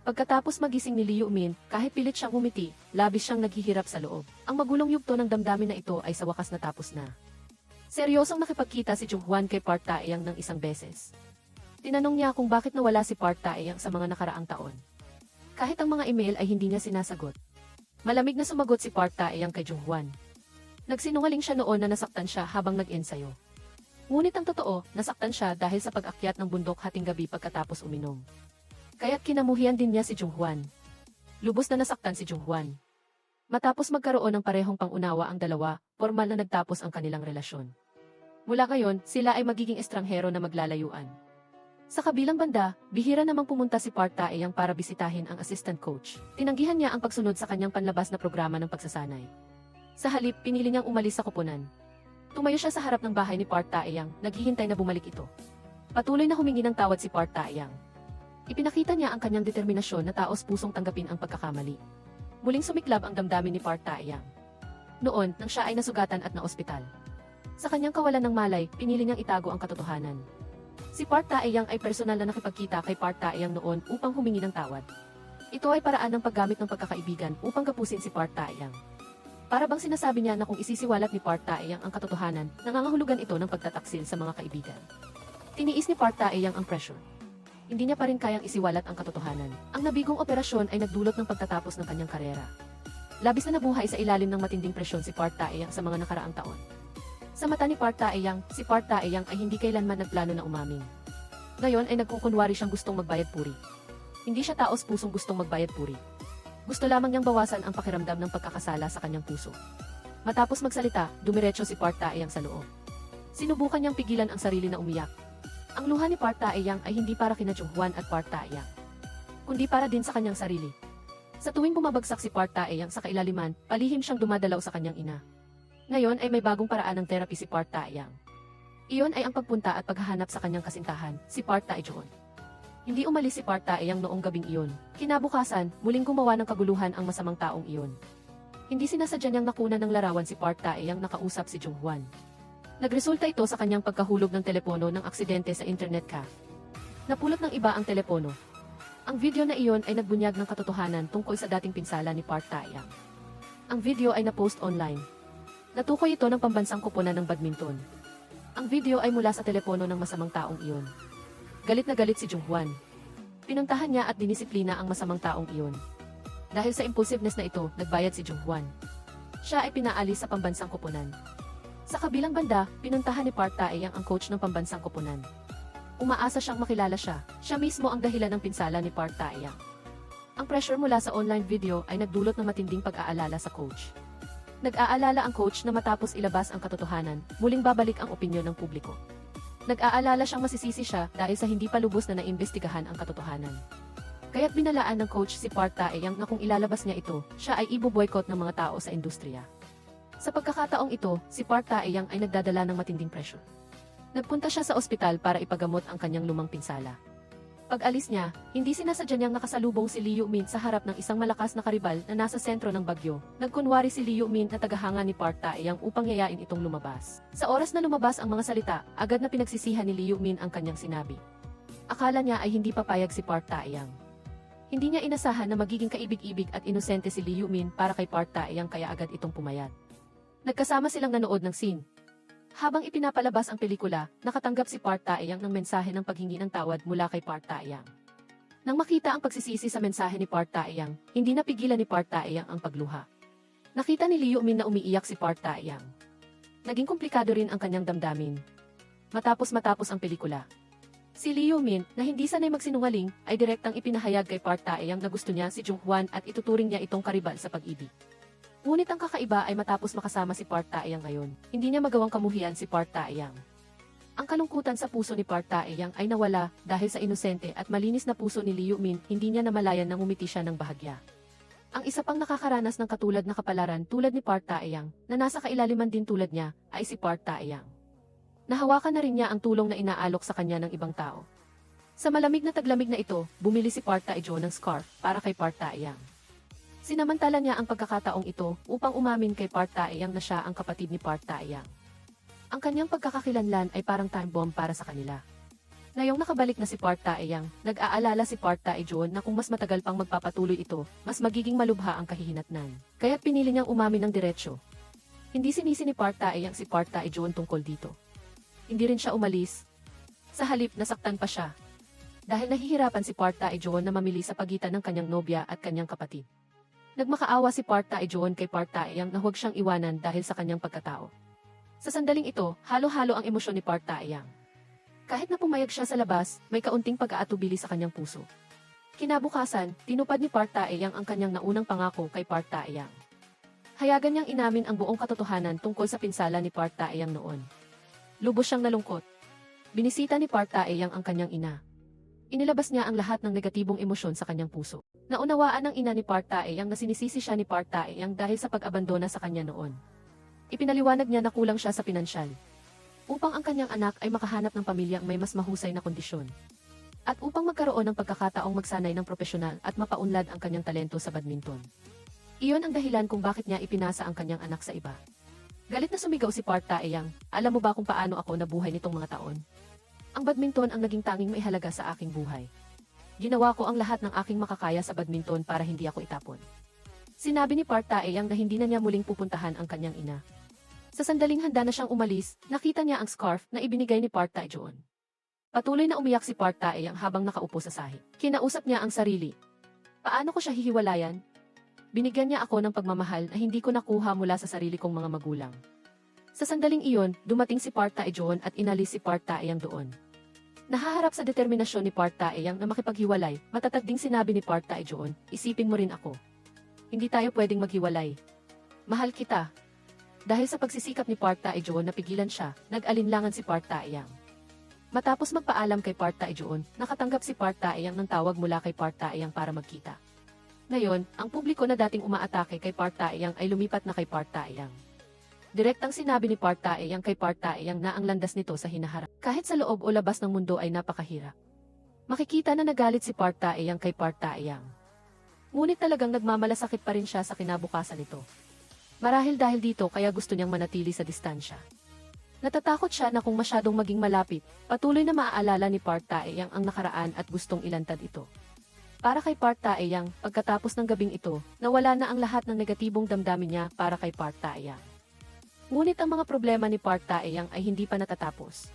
Pagkatapos magising ni Lee Yu-min, kahit pilit siyang umiti, labis siyang naghihirap sa loob. Ang magulong yugto ng damdamin na ito ay sa wakas natapos na. Seryosong nakipagkita si Ju-hwan kay Park Tae-yang ng isang beses. Tinanong niya kung bakit nawala si Park Tae-yang sa mga nakaraang taon. Kahit ang mga email ay hindi niya sinasagot. Malamig na sumagot si Park Tae-yang kay Ju-hwan. Nagsinungaling siya noon na nasaktan siya habang nag-ensayo. Ngunit ang totoo, nasaktan siya dahil sa pag-akyat ng bundok hating gabi pagkatapos uminom. Kaya't kinamuhian din niya si Ju-hwan. Lubos na nasaktan si Ju-hwan. Matapos magkaroon ng parehong pangunawa ang dalawa, formal na nagtapos ang kanilang relasyon. Mula ngayon, sila ay magiging estranghero na maglalayuan. Sa kabilang banda, bihira namang pumunta si Park Tae-yang para bisitahin ang assistant coach. Tinanggihan niya ang pagsunod sa kanyang panlabas na programa ng pagsasanay. Sa halip, pinili niyang umalis sa koponan. Tumayo siya sa harap ng bahay ni Park Tae-yang, naghihintay na bumalik ito. Patuloy na humingi ng tawad si Park Tae-yang. Ipinakita niya ang kanyang determinasyon na taos-pusong tanggapin ang pagkakamali. Muling sumiklab ang damdamin ni Park Tae-yang. Noon, nang siya ay nasugatan at naospital. Sa kanyang kawalan ng malay, pinili niyang itago ang katotohanan. Si Park Tae-yang ay personal na nakipagkita kay Park Tae-yang noon upang humingi ng tawad. Ito ay paraan ng paggamit ng pagkakaibigan upang gapusin si Park Tae-yang. Para bang sinasabi niya na kung isisiwalat ni Park Tae-yang ang katotohanan, nangangahulugan ito ng pagtataksil sa mga kaibigan. Tiniis ni Park Tae-yang ang pressure. Hindi niya pa rin kayang isiwalat ang katotohanan. Ang nabigong operasyon ay nagdulot ng pagtatapos ng kanyang karera. Labis na nabuhay sa ilalim ng matinding presyon si Park Tae-yang sa mga nakaraang taon. Sa mata ni Park Tae-yang, si Park Tae-yang ay hindi kailanman nagplano na umamin. Ngayon ay nagkukunwari siyang gustong magbayad puri. Hindi siya taos-pusong gustong magbayad puri. Gusto lamang niyang bawasan ang pakiramdam ng pagkakasala sa kanyang puso. Matapos magsalita, dumiretso si Park Tae-yang sa loob. Sinubukan niyang pigilan ang sarili na umiyak. Ang luha ni Park Tae-yang ay hindi para kina Ju-hwan at Park Tae-yang, kundi para din sa kanyang sarili. Sa tuwing bumabagsak si Park Tae-yang sa kailaliman, palihim siyang dumadalaw sa kanyang ina. Ngayon ay may bagong paraan ng therapy si Park Tae-yang. Iyon ay ang pagpunta at paghahanap sa kanyang kasintahan, si Park Tae-joon. Hindi umalis si Park Tae-yang noong gabing iyon. Kinabukasan, muling gumawa ng kaguluhan ang masamang taong iyon. Hindi sinasadya niyang nakunan ng larawan si Park Tae-yang nakausap si Ju-hwan. Nagresulta ito sa kanyang pagkahulog ng telepono ng aksidente sa internet cafe. Napulot ng iba ang telepono. Ang video na iyon ay nagbunyag ng katotohanan tungkol sa dating pinsala ni Park Tae-yang. Ang video ay na-post online. Natukoy ito ng pambansang koponan ng badminton. Ang video ay mula sa telepono ng masamang taong iyon. Galit na galit si Ju-hwan. Pinuntahan niya at dinisiplina ang masamang taong iyon. Dahil sa impulsiveness na ito, nagbayad si Ju-hwan. Siya ay pinaalis sa pambansang koponan. Sa kabilang banda, pinuntahan ni Park Tae-yang ang coach ng pambansang koponan. Umaasa siyang makilala siya. Siya mismo ang dahilan ng pinsala ni Park Tae-yang. Ang pressure mula sa online video ay nagdulot ng matinding pag-aalala sa coach. Nag-aalala ang coach na matapos ilabas ang katotohanan, muling babalik ang opinyon ng publiko. Nag-aalala siyang masisisi siya dahil sa hindi pa lubos na naimbestigahan ang katotohanan. Kaya't binalaan ng coach si Park Tae-yang na kung ilalabas niya ito, siya ay ibo-boycott ng mga tao sa industriya. Sa pagkakataong ito, si Park Tae-yang ay nagdadala ng matinding pressure. Nagpunta siya sa ospital para ipagamot ang kanyang lumang pinsala. Pag-alis niya, hindi sinasadya niyang nakasalubong si Lee Yu-min sa harap ng isang malakas na karibal na nasa sentro ng bagyo. Nagkunwari si Lee Yu-min na tagahanga ni Park Tae-yang upang yayain itong lumabas. Sa oras na lumabas ang mga salita, agad na pinagsisihan ni Lee Yu-min ang kanyang sinabi. Akala niya ay hindi papayag si Park Tae-yang. Hindi niya inasahan na magiging kaibig-ibig at inosente si Lee Yu-min para kay Park Tae-yang kaya agad itong pumayat. Nagkasama silang nanood ng scene. Habang ipinapalabas ang pelikula, nakatanggap si Park Tae-yang ng mensahe ng paghingi ng tawad mula kay Park Tae-yang. Nang makita ang pagsisisi sa mensahe ni Park Tae-yang, hindi napigilan ni Park Tae-yang ang pagluha. Nakita ni Lee Yoo-min na umiiyak si Park Tae-yang. Naging komplikado rin ang kanyang damdamin. Matapos ang pelikula, si Lee Yoo-min, na hindi sanay magsinungaling, ay direktang ipinahayag kay Park Tae-yang na gusto niya si Jung Hwan at ituturing niya itong karibal sa pag-ibig. Ngunit ang kakaiba ay matapos makasama si Park Tae-yang ngayon, hindi niya magawang kamuhian si Park Tae-yang. Ang kalungkutan sa puso ni Park Tae-yang ay nawala dahil sa inosente at malinis na puso ni Lee Yoo-min, hindi niya namalayan nang umiti siya ng bahagya. Ang isa pang nakakaranas ng katulad na kapalaran tulad ni Park Tae-yang, na nasa kailaliman din tulad niya, ay si Park Tae-yang. Nahawakan na rin niya ang tulong na inaalok sa kanya ng ibang tao. Sa malamig na taglamig na ito, bumili si Park Tae-jo ng scarf para kay Park Tae-yang. Sinamantala niya ang pagkakataong ito upang umamin kay Park Tae-yang na siya ang kapatid ni Park Tae-yang. Ang kanyang pagkakakilanlan ay parang time bomb para sa kanila. Ngayong nakabalik na si Park Tae-yang, nag-aalala si Park Tae-jo na kung mas matagal pang magpapatuloy ito, mas magiging malubha ang kahihinatnan. Kaya't pinili niyang umamin ng diretsyo. Hindi sinisi ni Park Tae-yang si Park Tae-jo tungkol dito. Hindi rin siya umalis. Sa halip, nasaktan pa siya. Dahil nahihirapan si Park Tae-jo na mamili sa pagitan ng kanyang nobya at kanyang kapatid. Nagmakaawa si Park Tae-jo kay Park Tae-yang na huwag siyang iwanan dahil sa kanyang pagkatao. Sa sandaling ito, halo-halo ang emosyon ni Park Tae-yang. Kahit na pumayag siya sa labas, may kaunting pag-aatubili sa kanyang puso. Kinabukasan, tinupad ni Park Tae-yang ang kanyang naunang pangako kay Park Tae-yang. Hayagan niyang inamin ang buong katotohanan tungkol sa pinsala ni Park Tae-yang noon. Lubos siyang nalungkot. Binisita ni Park Tae-yang ang kanyang ina. Inilabas niya ang lahat ng negatibong emosyon sa kanyang puso. Naunawaan ng ina ni Park Tae-yang na sinisisi siya ni Park Tae-yang dahil sa pag-abandona sa kanya noon. Ipinaliwanag niya na kulang siya sa pinansyal. Upang ang kanyang anak ay makahanap ng pamilyang may mas mahusay na kondisyon. At upang magkaroon ng pagkakataong magsanay ng propesyonal at mapaunlad ang kanyang talento sa badminton. Iyon ang dahilan kung bakit niya ipinasa ang kanyang anak sa iba. Galit na sumigaw si Park Tae-yang, alam mo ba kung paano ako nabuhay nitong mga taon? Ang badminton ang naging tanging maihalaga sa aking buhay. Ginawa ko ang lahat ng aking makakaya sa badminton para hindi ako itapon. Sinabi ni Park Tae-yang na hindi na niya muling pupuntahan ang kanyang ina. Sa sandaling handa na siyang umalis, nakita niya ang scarf na ibinigay ni Park Tae-jo. Patuloy na umiyak si Park Tae-yang habang nakaupo sa sahig. Kinausap niya ang sarili. Paano ko siya hihiwalayan? Binigyan niya ako ng pagmamahal na hindi ko nakuha mula sa sarili kong mga magulang. Sa sandaling iyon, dumating si Park Tae-jo at inalis si Park Tae-yang doon. Nahaharap sa determinasyon ni Park Tae-yang na makipaghiwalay, matatag ding sinabi ni Park Tae-jo, isipin mo rin ako. Hindi tayo pwedeng maghiwalay. Mahal kita. Dahil sa pagsisikap ni Park Tae-jo na pigilan siya, nag-alinlangan si Park Tae-yang. Matapos magpaalam kay Park Tae-jo, nakatanggap si Park Tae-yang ng tawag mula kay Park Tae-yang para magkita. Ngayon, ang publiko na dating umaatake kay Park Tae-yang ay lumipat na kay Park Tae-yang. Direktang sinabi ni Park Tae-yang kay Park Tae-yang na ang landas nito sa hinaharap. Kahit sa loob o labas ng mundo ay napakahirap. Makikita na nagalit si Park Tae-yang kay Park Tae-yang. Ngunit talagang nagmamalasakit pa rin siya sa kinabukasan nito. Marahil dahil dito kaya gusto niyang manatili sa distansya. Natatakot siya na kung masyadong maging malapit, patuloy na maaalala ni Park Tae-yang ang nakaraan at gustong ilantad ito. Para kay Park Tae-yang, pagkatapos ng gabing ito, nawala na ang lahat ng negatibong damdamin niya para kay Park Tae-yang. Ngunit ang mga problema ni Park Tae-yang ay hindi pa natatapos.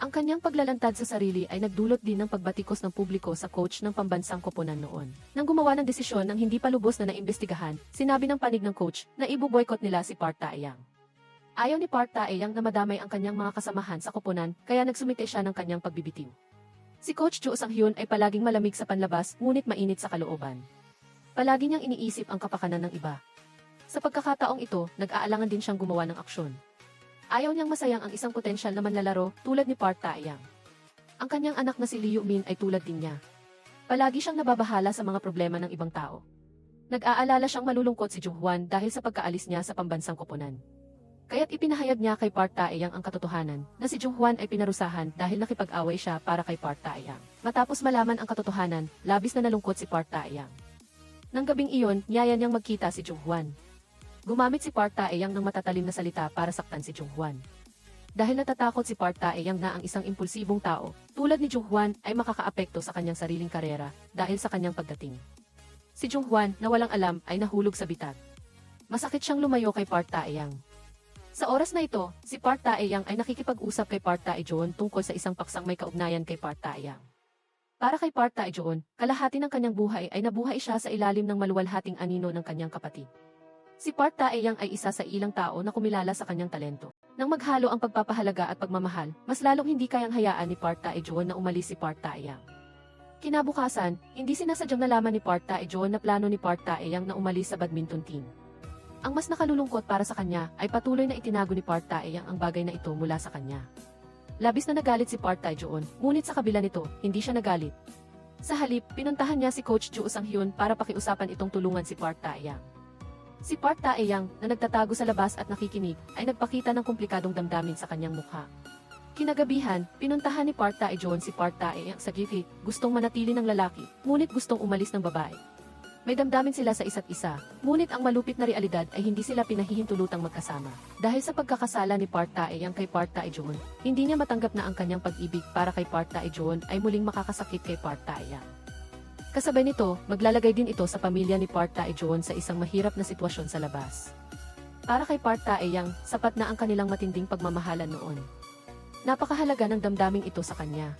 Ang kanyang paglalantad sa sarili ay nagdulot din ng pagbatikos ng publiko sa coach ng pambansang koponan noon. Nang gumawa ng desisyon ng hindi pa lubos na naimbestigahan, sinabi ng panig ng coach na ibo-boycott nila si Park Tae-yang. Ayaw ni Park Tae-yang na madamay ang kanyang mga kasamahan sa koponan, kaya nagsumite siya ng kanyang pagbibitiw. Si Coach Joo Sang-hyun ay palaging malamig sa panlabas ngunit mainit sa kalooban. Palagi niyang iniisip ang kapakanan ng iba. Sa pagkakataong ito, nag-aalangan din siyang gumawa ng aksyon. Ayaw niyang masayang ang isang potensyal na manlalaro tulad ni Park Tae-yang. Ang kanyang anak na si Lee Yoo-min ay tulad din niya. Palagi siyang nababahala sa mga problema ng ibang tao. Nag-aalala siyang malulungkot si Jung Hwan dahil sa pagkaalis niya sa pambansang koponan. Kaya't ipinahayag niya kay Park Tae-yang ang katotohanan na si Jung Hwan ay pinarusahan dahil nakipag-away siya para kay Park Tae-yang. Matapos malaman ang katotohanan, labis na nalungkot si Park Tae-yang. Nang gabing iyon, niyaya niyang magkita si Jung Hwan. Gumamit si Park Tae-yang ng matatalim na salita para saktan si Jung Hwan. Dahil natatakot si Park Tae-yang na ang isang impulsibong tao, tulad ni Jung Hwan, ay makakaapekto sa kanyang sariling karera dahil sa kanyang pagdating. Si Jung Hwan, na walang alam, ay nahulog sa bitag. Masakit siyang lumayo kay Park Tae-yang. Sa oras na ito, si Park Tae-yang ay nakikipag-usap kay Park Tae-joon tungkol sa isang paksang may kaugnayan kay Park Tae-yang. Para kay Park Tae-joon, kalahati ng kanyang buhay ay nabuhay siya sa ilalim ng maluwalhating anino ng kanyang kapatid. Si Park Tae-yang ay isa sa ilang tao na kumilala sa kanyang talento. Nang maghalo ang pagpapahalaga at pagmamahal, mas lalong hindi kayang hayaan ni Park Tae-joon na umalis si Park Tae-yang. Kinabukasan, hindi sinasadyang nalaman ni Park Tae-joon na plano ni Park Tae-yang na umalis sa badminton team. Ang mas nakalulungkot para sa kanya ay patuloy na itinago ni Park Tae-yang ang bagay na ito mula sa kanya. Labis na nagalit si Park Tae-joon, ngunit sa kabila nito, hindi siya nagalit. Sa halip, pinuntahan niya si Coach Joo Sang-hyun para pakiusapan itong tulungan si Park Tae-yang. Si Park Tae-yang, na nagtatago sa labas at nakikinig, ay nagpakita ng komplikadong damdamin sa kanyang mukha. Kinagabihan, pinuntahan ni Park Tae-joon si Park Tae-yang sa gilid, gustong manatili ng lalaki, ngunit gustong umalis ng babae. May damdamin sila sa isa't isa, ngunit ang malupit na realidad ay hindi sila pinahihintulutang magkasama. Dahil sa pagkakasala ni Park Tae-yang kay Park Tae-joon, hindi niya matanggap na ang kanyang pag-ibig para kay Park Tae-joon ay muling makakasakit kay Park Tae-yang. Kasabay nito, maglalagay din ito sa pamilya ni Park Tae-joon sa isang mahirap na sitwasyon sa labas. Para kay Park Tae-yang, sapat na ang kanilang matinding pagmamahalan noon. Napakahalaga ng damdaming ito sa kanya.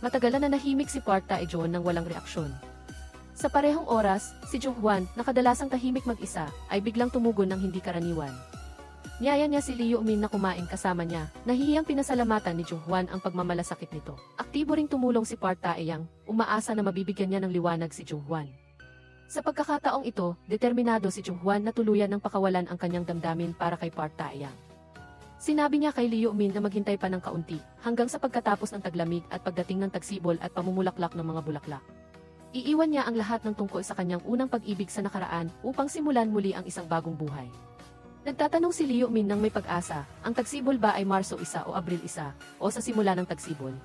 Matagalan na nahimik si Park Tae-joon nang walang reaksyon. Sa parehong oras, si Jung-hwan, na kadalasang tahimik mag-isa, ay biglang tumugon ng hindi karaniwan. Niyaya niya si Lee Yoo-min na kumain kasama niya, nahihiyang pinasalamatan ni Jung-hwan ang pagmamalasakit nito. Aktibo ring tumulong si Park Tae-yang, umaasa na mabibigyan niya ng liwanag si Jung-hwan. Sa pagkakataong ito, determinado si Jung-hwan na tuluyan ng pakawalan ang kanyang damdamin para kay Park Tae-yang. Sinabi niya kay Lee Yoo-min na maghintay pa ng kaunti, hanggang sa pagkatapos ng taglamig at pagdating ng tagsibol at pamumulaklak ng mga bulaklak. Iiwan niya ang lahat ng tungkol sa kanyang unang pag-ibig sa nakaraan upang simulan muli ang isang bagong buhay. Nagtatanong si Lee Yoo-min ng may pag-asa, ang tagsibol ba ay Marso 1 o Abril 1, o sa simula ng tagsibol?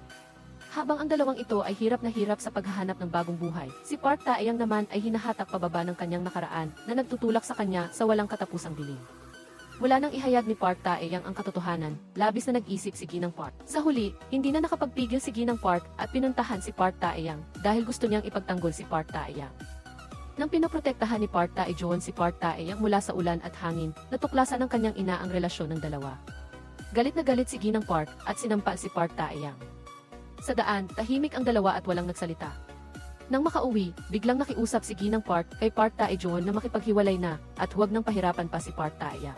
Habang ang dalawang ito ay hirap na hirap sa paghahanap ng bagong buhay, si Park Tae-yang naman ay hinahatak pababa ng kanyang nakaraan na nagtutulak sa kanya sa walang katapusang dilim. Wala nang ihayag ni Park Tae-yang ang katotohanan, labis na nag-isip si Ginang Park. Sa huli, hindi na nakapagpigil si Ginang Park at pinuntahan si Park Tae-yang dahil gusto niyang ipagtanggol si Park Tae-yang. Nang pinoprotektahan ni Park Tae-joon si Park Tae-yang mula sa ulan at hangin, natuklasan ng kanyang ina ang relasyon ng dalawa. Galit na galit si Ginang Park at sinampa si Park Tae-yang. Sa daan, tahimik ang dalawa at walang nagsalita. Nang makauwi, biglang nakiusap si Ginang Park kay Park Tae-joon na makipaghiwalay na at huwag nang pahirapan pa si Park Tae-yang.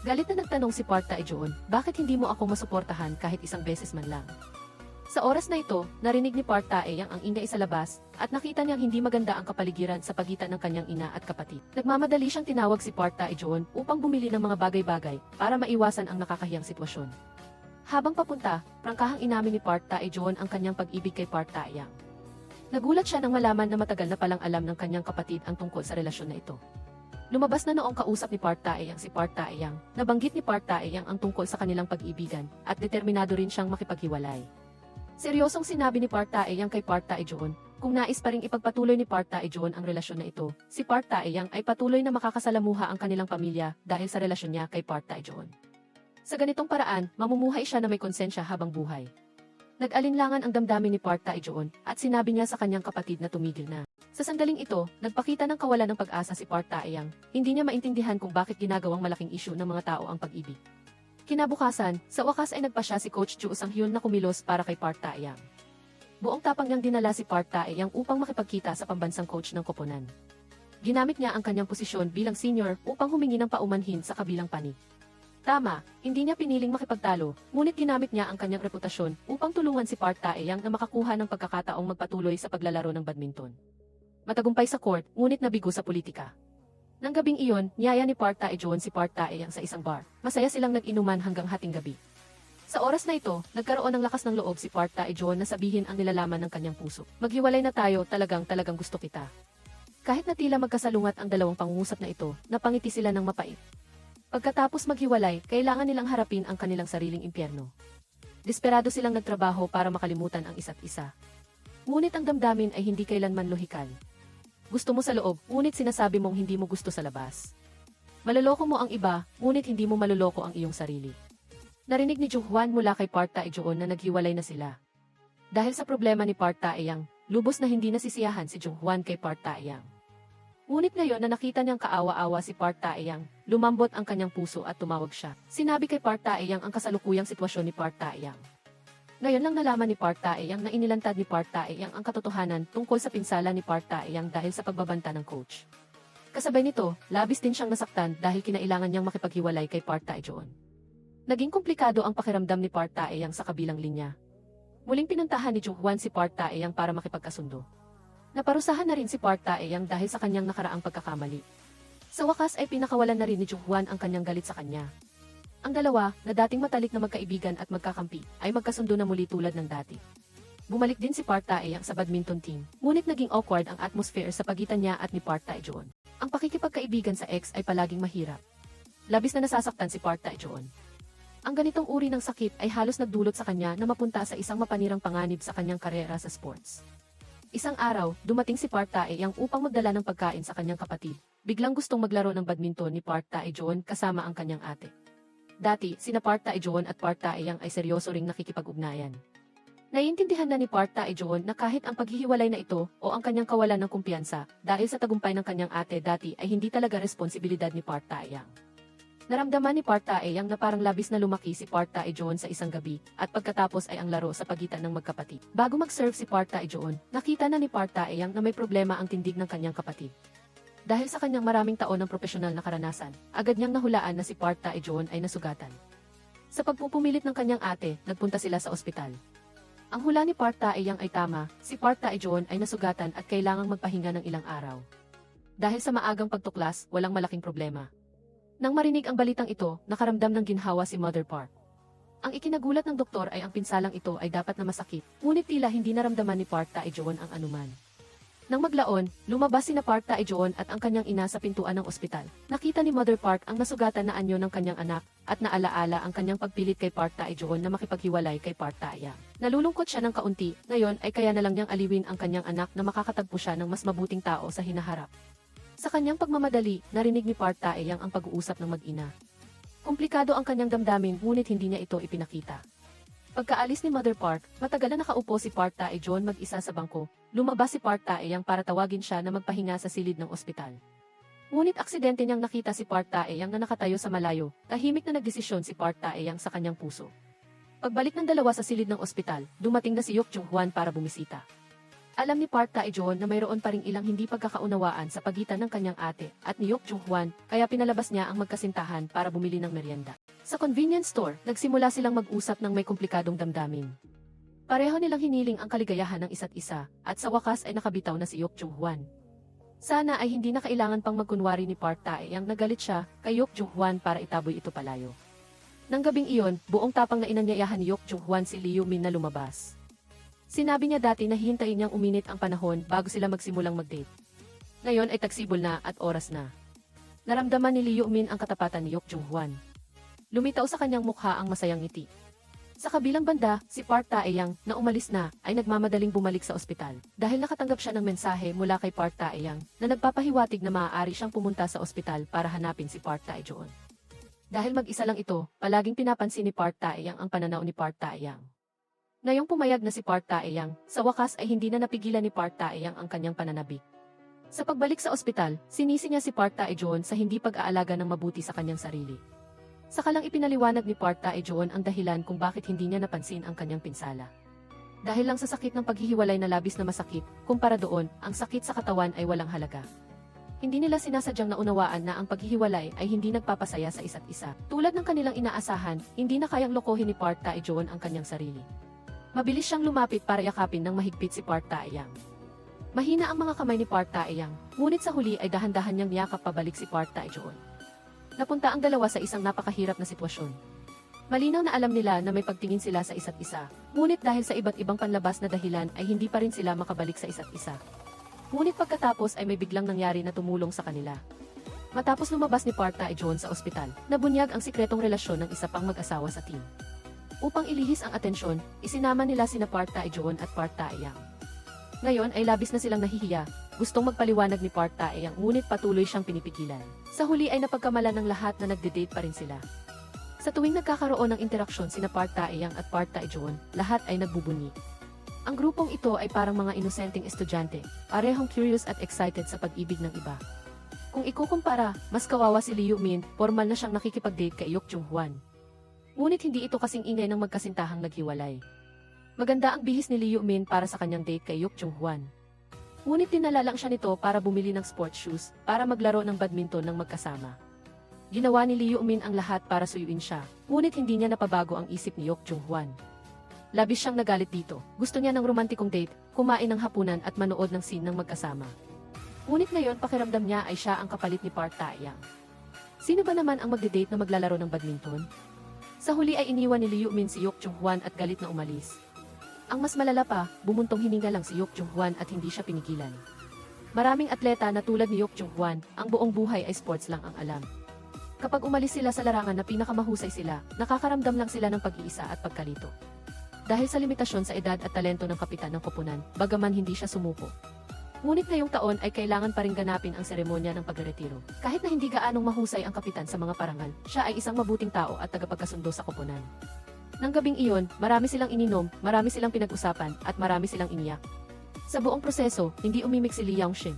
Galit na nagtanong si Park Tae-joon, bakit hindi mo ako masuportahan kahit isang beses man lang? Sa oras na ito, narinig ni Park Tae-yang ang ingay sa labas, at nakita niyang hindi maganda ang kapaligiran sa pagitan ng kanyang ina at kapatid. Nagmamadali siyang tinawag si Park Tae-joon upang bumili ng mga bagay-bagay para maiwasan ang nakakahiyang sitwasyon. Habang papunta, prangkahang inamin ni Park Tae-joon ang kanyang pag-ibig kay Park Tae-yang. Nagulat siya nang malaman na matagal na palang alam ng kanyang kapatid ang tungkol sa relasyon na ito. Lumabas na noong kausap ni Park Tae-yang si Park Tae-yang, nabanggit ni Park Tae-yang ang tungkol sa kanilang pag-ibigan, at determinado rin siyang makipaghiwalay. Seryosong sinabi ni Park Tae-yang kay Park Tae-joon, kung nais pa ring ipagpatuloy ni Park Tae-joon ang relasyon na ito, si Park Tae-yang ay patuloy na makakasalamuha ang kanilang pamilya dahil sa relasyon niya kay Park Tae-joon. Sa ganitong paraan, mamumuhay siya na may konsensya habang buhay. Nag-alinlangan ang damdamin ni Park Tae-joon at sinabi niya sa kanyang kapatid na tumigil na. Sa sandaling ito, nagpakita ng kawalan ng pag-asa si Park Tae-yang, hindi niya maintindihan kung bakit ginagawang malaking isyu ng mga tao ang pag-ibig. Kinabukasan, sa wakas ay nagpasya si Coach Joo Sang-hyun na kumilos para kay Park Tae-yang. Buong tapang niyang dinala si Park Tae-yang upang makipagkita sa pambansang coach ng koponan. Ginamit niya ang kanyang posisyon bilang senior upang humingi ng paumanhin sa kabilang panig. Tama, hindi niya piniling makipagtalo, ngunit ginamit niya ang kanyang reputasyon upang tulungan si Park Tae-yang na makakuha ng pagkakataong magpatuloy sa paglalaro ng badminton. Matagumpay sa court, ngunit nabigo sa politika. Nang gabing iyon, niyaya ni Park Tae-joon si Park Tae-yang sa isang bar. Masaya silang nag-inuman hanggang hating gabi. Sa oras na ito, nagkaroon ng lakas ng loob si Park Tae-joon na sabihin ang nilalaman ng kanyang puso. Maghiwalay na tayo, talagang gusto kita. Kahit na tila magkasalungat ang dalawang pangungusap na ito, napangiti sila ng mapait. Pagkatapos maghiwalay, kailangan nilang harapin ang kanilang sariling impyerno. Desperado silang nagtrabaho para makalimutan ang isa't isa. Ngunit ang damdamin ay hindi kailanman lohikal. Gusto mo sa loob, ngunit sinasabi mong hindi mo gusto sa labas. Maloloko mo ang iba, ngunit hindi mo maloloko ang iyong sarili. Narinig ni Jung-hwan mula kay Park Tae-joon na naghiwalay na sila. Dahil sa problema ni Park Tae-yang, lubos na hindi nasisiyahan si Jung-hwan kay Park Tae-yang. Ngunit ngayon na nakita niyang kaawa-awa si Park Tae-yang, lumambot ang kanyang puso at tumawag siya. Sinabi kay Park Tae-yang ang kasalukuyang sitwasyon ni Park Tae-yang. Ngayon lang nalaman ni Park Tae-yang na inilantad ni Park Tae-yang ang katotohanan tungkol sa pinsala ni Park Tae-yang dahil sa pagbabanta ng coach. Kasabay nito, labis din siyang nasaktan dahil kinailangan niyang makipaghiwalay kay Park Tae-joon. Naging komplikado ang pakiramdam ni Park Tae-yang sa kabilang linya. Muling pinuntahan ni Jo-hwan si Park Tae-yang para makipagkasundo. Naparusahan na rin si Park Tae-yang dahil sa kanyang nakaraang pagkakamali. Sa wakas ay pinakawalan na rin ni Jo-hwan ang kanyang galit sa kanya. Ang dalawa, na dating matalik na magkaibigan at magkakampi, ay magkasundo na muli tulad ng dati. Bumalik din si Park Tae-yang sa badminton team, ngunit naging awkward ang atmosphere sa pagitan niya at ni Park Tae-joon. Ang pakikipagkaibigan sa ex ay palaging mahirap. Labis na nasasaktan si Park Tae-joon. Ang ganitong uri ng sakit ay halos nagdulot sa kanya na mapunta sa isang mapanirang panganib sa kanyang karera sa sports. Isang araw, dumating si Park Tae-yang upang magdala ng pagkain sa kanyang kapatid. Biglang gustong maglaro ng badminton ni Park Tae-joon kasama ang kanyang ate. Dati, sina Park Tae-joon at Park Tae-yang ay seryoso ring nakikipag-ugnayan. Naiintindihan na ni Park Tae-joon na kahit ang paghihiwalay na ito o ang kanyang kawalan ng kumpiyansa dahil sa tagumpay ng kanyang ate dati ay hindi talaga responsibilidad ni Park Tae-yang. Naramdaman ni Park Tae-yang na parang labis na lumaki si Park Tae-joon sa isang gabi at pagkatapos ay ang laro sa pagitan ng magkapatid. Bago mag-serve si Park Tae-joon, nakita na ni Park Tae-yang na may problema ang tindig ng kanyang kapatid. Dahil sa kanyang maraming taon ng profesional na karanasan, agad niyang nahulaan na si Park Tae-joon ay nasugatan. Sa pagpupumilit ng kanyang ate, nagpunta sila sa ospital. Ang hula ni Park Tae-yang ay tama, si Park Tae-joon ay nasugatan at kailangang magpahinga ng ilang araw. Dahil sa maagang pagtuklas, walang malaking problema. Nang marinig ang balitang ito, nakaramdam ng ginhawa si Mother Park. Ang ikinagulat ng doktor ay ang pinsalang ito ay dapat na masakit, ngunit tila hindi naramdaman ni Park Tae-joon ang anuman. Nang maglaon, lumabas sina Park Tae-joon at ang kanyang ina sa pintuan ng ospital. Nakita ni Mother Park ang nasugatan na anyo ng kanyang anak at naalaala ang kanyang pagpilit kay Park Tae-joon na makipaghiwalay kay Park Tae-yang. Nalulungkot siya ng kaunti, ngayon ay kaya na lang niyang aliwin ang kanyang anak na makakatagpo siya ng mas mabuting tao sa hinaharap. Sa kanyang pagmamadali, narinig ni Park Tae-yang ang pag-uusap ng mag-ina. Komplikado ang kanyang damdamin ngunit hindi niya ito ipinakita. Pagkaalis ni Mother Park, matagal na nakaupo si Park Tae-joon mag-isa sa bangko. Lumabas si Park Tae-yang para tawagin siya na magpahinga sa silid ng ospital. Ngunit aksidente niyang nakita si Park Tae-yang na nakatayo sa malayo, tahimik na nagdesisyon si Park Tae-yang sa kanyang puso. Pagbalik ng dalawa sa silid ng ospital, dumating na si Yok Jung-hwan para bumisita. Alam ni Park Tae-joon na mayroon pa ring ilang hindi pagkakaunawaan sa pagitan ng kanyang ate at ni Yok Jung-hwan, kaya pinalabas niya ang magkasintahan para bumili ng merienda. Sa convenience store, nagsimula silang mag-usap ng may komplikadong damdamin. Pareho nilang hiniling ang kaligayahan ng isa't isa, at sa wakas ay nakabitaw na si Yok Jung-hwan. Sana ay hindi na kailangan pang magkunwari ni Park Tae-yang nagalit siya kay Yok Jung-hwan para itaboy ito palayo. Nang gabing iyon, buong tapang na inanyayahan ni Yok Jung-hwan si Lee Yoo-min na lumabas. Sinabi niya dati na hihintayin niyang uminit ang panahon bago sila magsimulang mag-date. Ngayon ay tagsibol na at oras na. Naramdaman ni Lee Yoo-min ang katapatan ni Yok Jung-hwan. Lumitaw sa kanyang mukha ang masayang ngiti. Sa kabilang banda, si Park Tae-yang, na umalis na, ay nagmamadaling bumalik sa ospital. Dahil nakatanggap siya ng mensahe mula kay Park Tae-yang, na nagpapahiwatig na maaari siyang pumunta sa ospital para hanapin si Park Tae-joon. Dahil mag-isa lang ito, palaging pinapansin ni Park Tae-yang ang pananaw ni Park Tae-yang. Ngayong pumayag na si Park Tae-yang, sa wakas ay hindi na napigilan ni Park Tae-yang ang kanyang pananabik. Sa pagbalik sa ospital, sinisi niya si Park Tae-joon sa hindi pag-aalaga ng mabuti sa kanyang sarili. Saka lang ipinaliwanag ni Park Tae-joon ang dahilan kung bakit hindi niya napansin ang kanyang pinsala. Dahil lang sa sakit ng paghihiwalay na labis na masakit, kumpara doon, ang sakit sa katawan ay walang halaga. Hindi nila sinasadyang naunawaan na ang paghihiwalay ay hindi nagpapasaya sa isa't isa. Tulad ng kanilang inaasahan, hindi na kayang lokohin ni Park Tae-joon ang kanyang sarili. Mabilis siyang lumapit para yakapin ng mahigpit si Park Tae-yang. Mahina ang mga kamay ni Park Tae-yang, ngunit sa huli ay dahan-dahan niyang niyakap pabalik si Park Tae-joon. Napunta ang dalawa sa isang napakahirap na sitwasyon. Malinaw na alam nila na may pagtingin sila sa isa't isa, ngunit dahil sa iba't ibang panlabas na dahilan ay hindi pa rin sila makabalik sa isa't isa. Ngunit pagkatapos ay may biglang nangyari na tumulong sa kanila. Matapos lumabas ni Park Tae-joon sa ospital, nabunyag ang sikretong relasyon ng isa pang mag-asawa sa team. Upang ilihis ang atensyon, isinama nila sina Park Tae-joon at Park Tae-yang. Ngayon ay labis na silang nahihiya, gustong magpaliwanag ni Park Tae-yang ngunit patuloy siyang pinipigilan. Sa huli ay napagkamalan ng lahat na nagde-date pa rin sila. Sa tuwing nagkakaroon ng interaksyon sina Park Tae-yang at Park Tae-joon, lahat ay nagbubunyi. Ang grupong ito ay parang mga inosenteng estudyante, parehong curious at excited sa pag-ibig ng iba. Kung ikukumpara, mas kawawa si Liu Min, formal na siyang nakikipag-date kay Yok Jung-hwan. Ngunit hindi ito kasing ingay ng magkasintahang naghiwalay. Maganda ang bihis ni Liu Min para sa kanyang date kay Yok Jung-hwan. Ngunit dinala lang siya nito para bumili ng sports shoes para maglaro ng badminton ng magkasama. Ginawa ni Liu Min ang lahat para suyuin siya, ngunit hindi niya napabago ang isip ni Yok Jung-hwan. Labis siyang nagalit dito. Gusto niya ng romantikong date, kumain ng hapunan at manood ng scene ng magkasama. Ngunit ngayon pakiramdam niya ay siya ang kapalit ni Park Tae-yang. Sino ba naman ang magde-date na maglalaro ng badminton? Sa huli ay iniwan ni Liu Min si Yok Jung-hwan at galit na umalis. Ang mas malala pa, bumuntong hininga lang si Yok Jung-hwan at hindi siya pinigilan. Maraming atleta na tulad ni Yok Jung-hwan, ang buong buhay ay sports lang ang alam. Kapag umalis sila sa larangan na pinakamahusay sila, nakakaramdam lang sila ng pag-iisa at pagkalito. Dahil sa limitasyon sa edad at talento ng kapitan ng koponan, bagaman hindi siya sumuko. Ngunit ngayong taon ay kailangan pa rin ganapin ang seremonya ng pagreretiro. Kahit na hindi gaanong mahusay ang kapitan sa mga parangal, siya ay isang mabuting tao at tagapagkasundo sa koponan. Nang gabing iyon, marami silang ininom, marami silang pinag-usapan, at marami silang iniyak. Sa buong proseso, hindi umimik si Lee Yaoshim.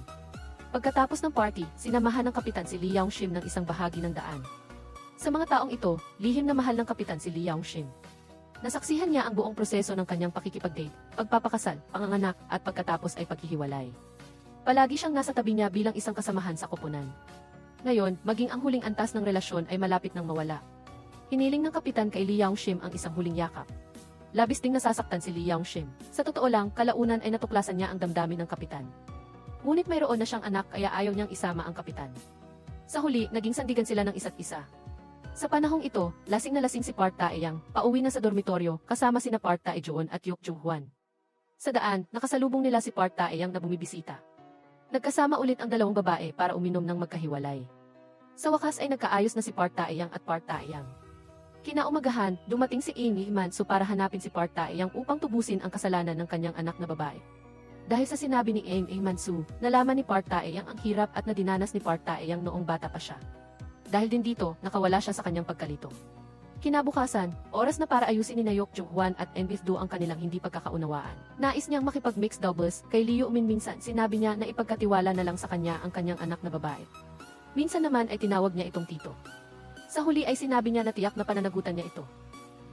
Pagkatapos ng party, sinamahan ng kapitan si Lee Yaoshim ng isang bahagi ng daan. Sa mga taong ito, lihim na mahal ng kapitan si Lee Yaoshim. Nasaksihan niya ang buong proseso ng kanyang pakikipag-date, pagpapakasal, panganganak, at pagkatapos ay paghihiwalay. Palagi siyang nasa tabi niya bilang isang kasamahan sa koponan. Ngayon, maging ang huling antas ng relasyon ay malapit nang mawala. Hiniling ng kapitan kay Lee Yaoshim ang isang huling yakap. Labis ding nasasaktan si Lee Yaoshim. Sa totoo lang, kalaunan ay natuklasan niya ang damdamin ng kapitan. Ngunit mayroon na siyang anak kaya ayaw niyang isama ang kapitan. Sa huli, naging sandigan sila ng isa't isa. Sa panahong ito, lasing na lasing si Park Tae-yang, pauwi na sa dormitoryo, kasama sina Park Tae-joon at Yok Jung-hwan. Sa daan, nakasalubong nila si Park Tae-yang na bumibisita. Nagkasama ulit ang dalawang babae para uminom ng magkahiwalay. Sa wakas ay nagkaayos na si Park Tae-yang at Park Tae-yang. Kinaumagahan, dumating si Ing Lee-man-soo para hanapin si Park Tae-yang upang tubusin ang kasalanan ng kanyang anak na babae. Dahil sa sinabi ni Ing Lee-man-soo, nalaman ni Park Tae-yang ang hirap at nadinanas ni Park Tae-yang noong bata pa siya. Dahil din dito, nakawala siya sa kanyang pagkalito. Kinabukasan, oras na para ayusin ni Yok Jung-hwan at Enbith-do ang kanilang hindi pagkakaunawaan. Nais niyang makipag-mixed doubles kay Liu Min. Minsan sinabi niya na ipagkatiwala na lang sa kanya ang kanyang anak na babae. Minsan naman ay tinawag niya itong tito. Sa huli ay sinabi niya na tiyak na pananagutan niya ito.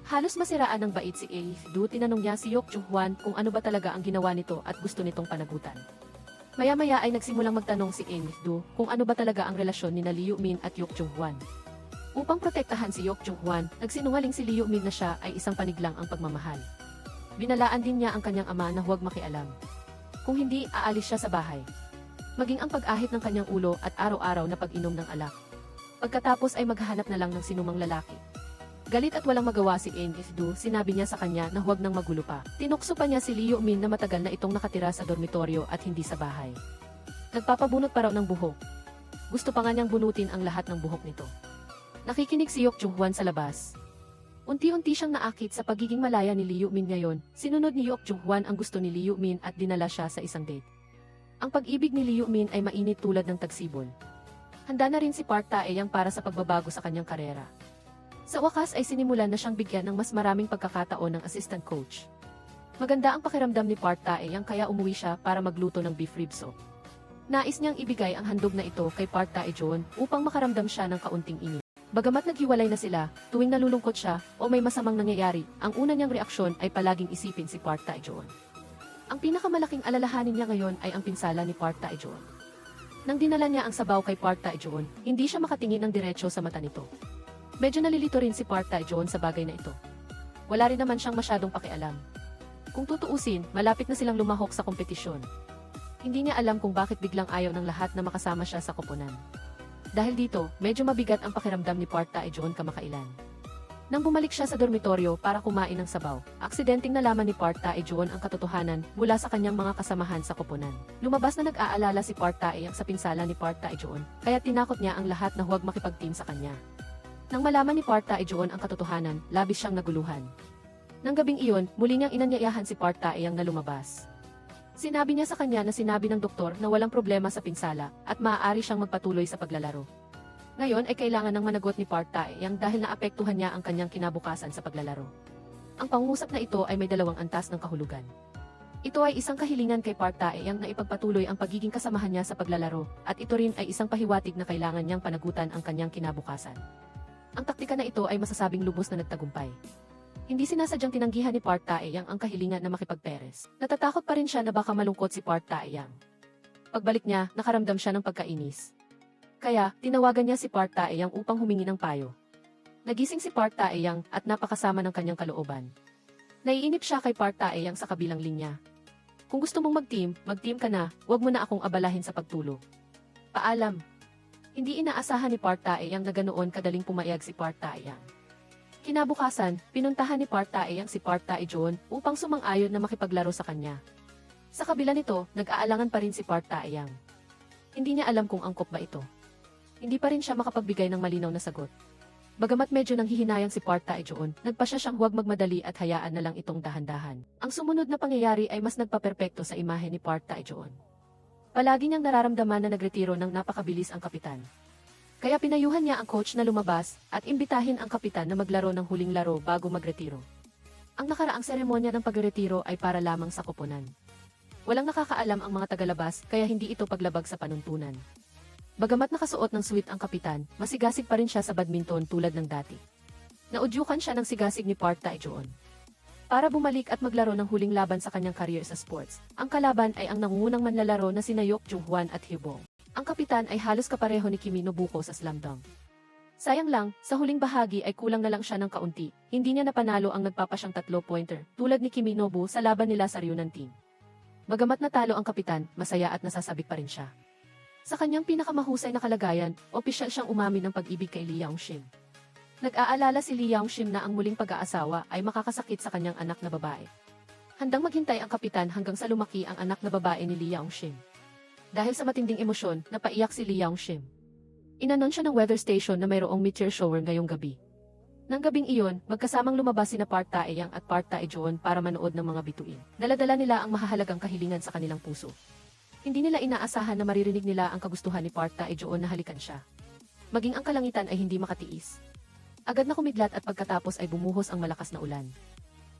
Halos masiraan ng bait si Enbith-do, tinanong niya si Yok Jung-hwan kung ano ba talaga ang ginawa nito at gusto nitong panagutan. Maya-maya ay nagsimulang magtanong si Enbith-do kung ano ba talaga ang relasyon ni Liu Min at Yok Jung-hwan. Upang protektahan si Yok Jung-hwan, nagsinungaling si Liu Min na siya ay isang paniglang ang pagmamahal. Binalaan din niya ang kanyang ama na huwag makialam. Kung hindi, aalis siya sa bahay. Maging ang pag-ahit ng kanyang ulo at araw-araw na pag-inom ng alak. Pagkatapos ay maghahanap na lang ng sinumang lalaki. Galit at walang magawa si Enbith-do, sinabi niya sa kanya na huwag nang magulo pa. Tinukso pa niya si Liu Min na matagal na itong nakatira sa dormitoryo at hindi sa bahay. Nagpapabunot pa raw ng buhok. Gusto pa nga niyang bunutin ang lahat ng buhok nito. Nakikinig si Yok Jung-hwan sa labas. Unti-unti siyang naakit sa pagiging malaya ni Liu Min ngayon. Sinunod ni Yok Jung-hwan ang gusto ni Liu Min at dinala siya sa isang date. Ang pag-ibig ni Liu Min ay mainit tulad ng tagsibol. Handa na rin si Park Tae-yang para sa pagbabago sa kanyang karera. Sa wakas ay sinimulan na siyang bigyan ng mas maraming pagkakataon ng assistant coach. Maganda ang pakiramdam ni Park Tae-yang kaya umuwi siya para magluto ng beef rib soup. Nais niyang ibigay ang handog na ito kay Park Tae-joon upang makaramdam siya ng kaunting init. Bagamat naghiwalay na sila, tuwing nalulungkot siya o may masamang nangyayari, ang una niyang reaksyon ay palaging isipin si Park Tae-joon. Ang pinakamalaking alalahanin niya ngayon ay ang pinsala ni Park Tae-joon. Nang dinala niya ang sabaw kay Park Tae-joon, hindi siya makatingin ng diretso sa mata nito. Medyo nalilito rin si Park Tae-joon sa bagay na ito. Wala rin naman siyang masyadong pakialam. Kung tutuusin, malapit na silang lumahok sa kompetisyon. Hindi niya alam kung bakit biglang ayaw ng lahat na makasama siya sa koponan. Dahil dito, medyo mabigat ang pakiramdam ni Park Tae-joon kamakailan. Nang bumalik siya sa dormitoryo para kumain ng sabaw, aksidenteng nalaman ni Park Tae-joon ang katotohanan mula sa kanyang mga kasamahan sa koponan. Lumabas na nag-aalala si Park Tae-yang sa pinsala ni Park Tae-joon, kaya tinakot niya ang lahat na huwag makipag-team sa kanya. Nang malaman ni Park Tae-joon ang katotohanan, labis siyang naguluhan. Nang gabing iyon, muli niyang inanyayahan si Park Tae-yang na lumabas. Sinabi niya sa kanya na sinabi ng doktor na walang problema sa pinsala at maaari siyang magpatuloy sa paglalaro. Ngayon ay kailangan ng managot ni Park Tae-yang dahil naapektuhan niya ang kanyang kinabukasan sa paglalaro. Ang pangungusap na ito ay may dalawang antas ng kahulugan. Ito ay isang kahilingan kay Park Tae-yang na ipagpatuloy ang pagiging kasamahan niya sa paglalaro, at ito rin ay isang pahiwatig na kailangan niyang panagutan ang kanyang kinabukasan. Ang taktika na ito ay masasabing lubos na nagtagumpay. Hindi sinasadyang tinanggihan ni Park Tae-yang ang kahilingan na makipagperes. Natatakot pa rin siya na baka malungkot si Park Tae-yang. Pagbalik niya, nakaramdam siya ng pagkainis. Kaya, tinawagan niya si Park Tae-yang upang humingi ng payo. Nagising si Park Tae-yang at napakasama ng kanyang kalooban. Naiinip siya kay Park Tae-yang sa kabilang linya. Kung gusto mong mag-team ka na, huwag mo na akong abalahin sa pagtulog. Paalam. Hindi inaasahan ni Park Tae-yang na ganoon kadaling pumayag si Park Tae-yang. Kinabukasan, pinuntahan ni Park Tae-yang si Park Tae-joon upang sumang-ayon na makipaglaro sa kanya. Sa kabila nito, nag-aalangan pa rin si Park Tae-yang. Hindi niya alam kung angkop ba ito. Hindi pa rin siya makapagbigay ng malinaw na sagot. Bagamat medyo nanghihinayang si Park Tae-joon, nagpasya siyang huwag magmadali at hayaan na lang itong dahan-dahan. Ang sumunod na pangyayari ay mas nagpaperpekto sa imahe ni Park Tae-joon. Palagi niyang nararamdaman na nagretiro ng napakabilis ang kapitan. Kaya pinayuhan niya ang coach na lumabas at imbitahin ang kapitan na maglaro ng huling laro bago magretiro. Ang nakaraang seremonya ng pagretiro ay para lamang sa koponan. Walang nakakaalam ang mga tagalabas kaya hindi ito paglabag sa panuntunan. Bagamat nakasuot ng suit ang kapitan, masigasig pa rin siya sa badminton tulad ng dati. Naudyukan siya ng sigasig ni Park Tae-joon. Para bumalik at maglaro ng huling laban sa kanyang career sa sports, ang kalaban ay ang nangungunang manlalaro na sina Yok Jung-hwan at Hye-bong. Ang kapitan ay halos kapareho ni Kimi Nobuko sa slam dunk. Sayang lang, sa huling bahagi ay kulang na lang siya ng kaunti, hindi niya napanalo ang nagpapasyang 3-pointer, tulad ni Kimi Nobu sa laban nila sa Ryunan team. Bagamat natalo ang kapitan, masaya at nasasabik pa rin siya. Sa kanyang pinakamahusay na kalagayan, opisyal siyang umamin ng pag-ibig kay Lee Young-shim. Nag-aalala si Lee Young-shim na ang muling pag-aasawa ay makakasakit sa kanyang anak na babae. Handang maghintay ang kapitan hanggang sa lumaki ang anak na babae ni Lee Young-shim. Dahil sa matinding emosyon, napaiyak si Lee Young-shim. Inanunsyo ng weather station na mayroong meteor shower ngayong gabi. Nang gabing iyon, magkasamang lumabas sina Park Tae-yang at Park Tae-joon para manood ng mga bituin. Dala-dala nila ang mahahalagang kahilingan sa kanilang puso. Hindi nila inaasahan na maririnig nila ang kagustuhan ni Park Tae-joon na halikan siya. Maging ang kalangitan ay hindi makatiis. Agad na kumidlat at pagkatapos ay bumuhos ang malakas na ulan.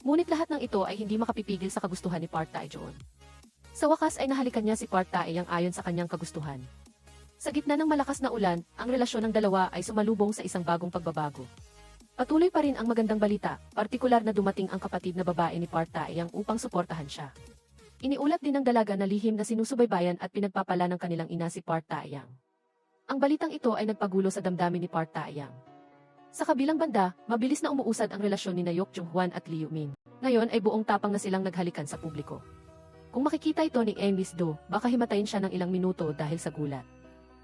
Ngunit lahat ng ito ay hindi makapipigil sa kagustuhan ni Park Tae-joon. Sa wakas ay nahalikan niya si Park Tae-yang ayon sa kanyang kagustuhan. Sa gitna ng malakas na ulan, ang relasyon ng dalawa ay sumalubong sa isang bagong pagbabago. Patuloy pa rin ang magandang balita, partikular na dumating ang kapatid na babae ni Park Tae-yang upang suportahan siya. Iniulat din ng dalaga na lihim na sinusubaybayan at pinagpapala ng kanilang ina si Park Tae-yang. Ang balitang ito ay nagpagulo sa damdamin ni Park Tae-yang. Sa kabilang banda, mabilis na umuusad ang relasyon ni Yok Jung-hwan at Lee Yoo-min. Ngayon ay buong tapang na silang naghalikan sa publiko. Kung makikita ito ni Miss-do, baka himatayin siya ng ilang minuto dahil sa gulat.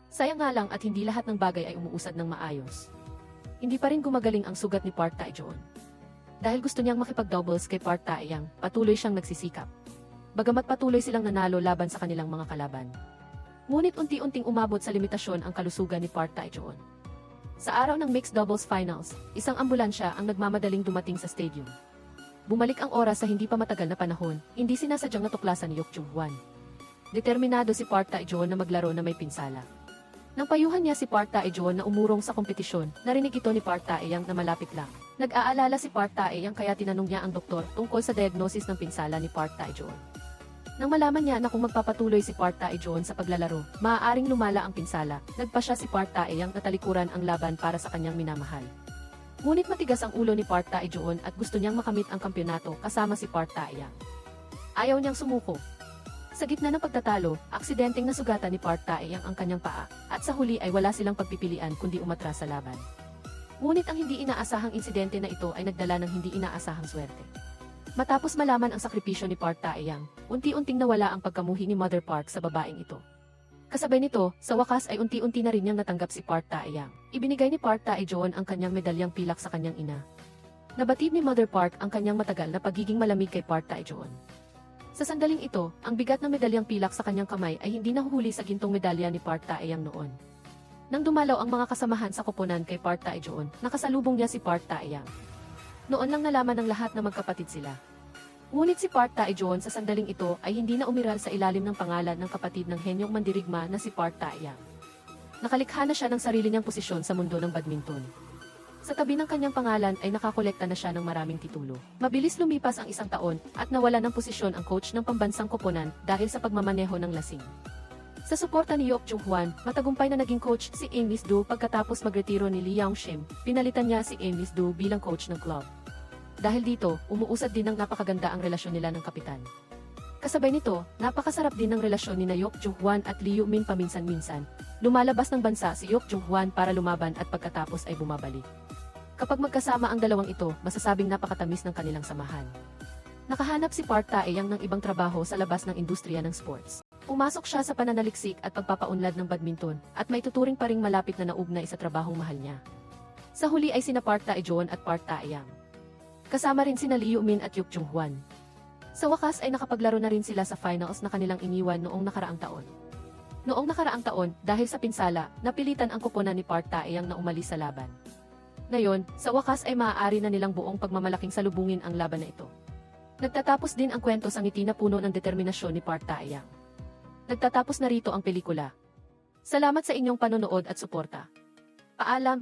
Sayang nga lang at hindi lahat ng bagay ay umuusad ng maayos. Hindi pa rin gumagaling ang sugat ni Park Tae-joon. Dahil gusto niyang makipag-doubles kay Park Tae-yang, patuloy siyang nagsisikap. Bagamat patuloy silang nanalo laban sa kanilang mga kalaban. Ngunit unti-unting umabot sa limitasyon ang kalusugan ni Park Tae-joon. Sa araw ng mixed doubles finals, isang ambulansya ang nagmamadaling dumating sa stadium. Bumalik ang oras sa hindi pa matagal na panahon, hindi sinasadyang natuklasan ni Yok Jung-hwan. Determinado si Park Tae-joon na maglaro na may pinsala. Nang payuhan niya si Park Tae-joon na umurong sa kompetisyon, narinig ito ni Park Tae-yang na malapit lang. Nag-aalala si Park Tae-yang kaya tinanong niya ang doktor tungkol sa diagnosis ng pinsala ni Park Tae-joon. Nang malaman niya na kung magpapatuloy si Park Tae-joon sa paglalaro, maaaring lumala ang pinsala, nagpasya si Park Tae-yang na talikuran ang laban para sa kanyang minamahal. Ngunit matigas ang ulo ni Park Tae-joon at gusto niyang makamit ang kampyonato kasama si Park Tae-yang. Ayaw niyang sumuko. Sa gitna ng pagtatalo, aksidenteng nasugatan ni Park Tae-yang ang kanyang paa, at sa huli ay wala silang pagpipilian kundi umatras sa laban. Ngunit ang hindi inaasahang insidente na ito ay nagdala ng hindi inaasahang swerte. Matapos malaman ang sakripisyo ni Park Tae-yang, unti-unting nawala ang pagkamuhi ni Mother Park sa babaeng ito. Kasabay nito, sa wakas ay unti-unti na rin niyang natanggap si Park Tae-yang. Ibinigay ni Park Tae-joon ang kanyang medalyang pilak sa kanyang ina. Nabatid ni Mother Park ang kanyang matagal na pagiging malamig kay Park Tae-joon. Sa sandaling ito, ang bigat ng medalyang pilak sa kanyang kamay ay hindi nahuhuli sa gintong medalya ni Park Tae-yang noon. Nang dumalaw ang mga kasamahan sa koponan kay Park Tae-joon, nakasalubong niya si Park Tae-yang. Noon lang nalaman ng lahat na magkapatid sila. Ngunit si Park Tae-joon sa sandaling ito ay hindi na umiral sa ilalim ng pangalan ng kapatid ng henyong mandirigma na si Park Tae-yang. Nakalikha na siya ng sarili niyang posisyon sa mundo ng badminton. Sa tabi ng kanyang pangalan ay nakakolekta na siya ng maraming titulo. Mabilis lumipas ang isang taon at nawala ng posisyon ang coach ng pambansang koponan dahil sa pagmamaneho ng lasing. Sa suporta ni Yok Jung-hwan, matagumpay na naging coach si Im Lis-do pagkatapos magretiro ni Lee Young-shim, pinalitan niya si Im Lis-do bilang coach ng club. Dahil dito, umuusad din ng napakaganda ang relasyon nila ng kapitan. Kasabay nito, napakasarap din ng relasyon ni Yok Jung-hwan at Lee Yoo-min paminsan-minsan. Lumalabas ng bansa si Yok Jung-hwan para lumaban at pagkatapos ay bumabalik. Kapag magkasama ang dalawang ito, masasabing napakatamis ng kanilang samahan. Nakahanap si Park Tae-yang ng ibang trabaho sa labas ng industriya ng sports. Pumasok siya sa pananaliksik at pagpapaunlad ng badminton, at may tuturing pa ring malapit na naugnay sa trabahong mahal niya. Sa huli ay sina Park Tae-joon at Park Tae-yang. Kasama rin sina Lee Yoo-min at Yok Jung-hwan. Sa wakas ay nakapaglaro na rin sila sa finals na kanilang iniwan noong nakaraang taon. Noong nakaraang taon, dahil sa pinsala, napilitan ang koponan ni Park Tae-yang na umalis sa laban. Ngayon, sa wakas ay maaari na nilang buong pagmamalaking salubungin ang laban na ito. Nagtatapos din ang kwento sa ngiti na puno ng determinasyon ni Park Tae-yang. Nagtatapos na rito ang pelikula. Salamat sa inyong panonood at suporta. Paalam.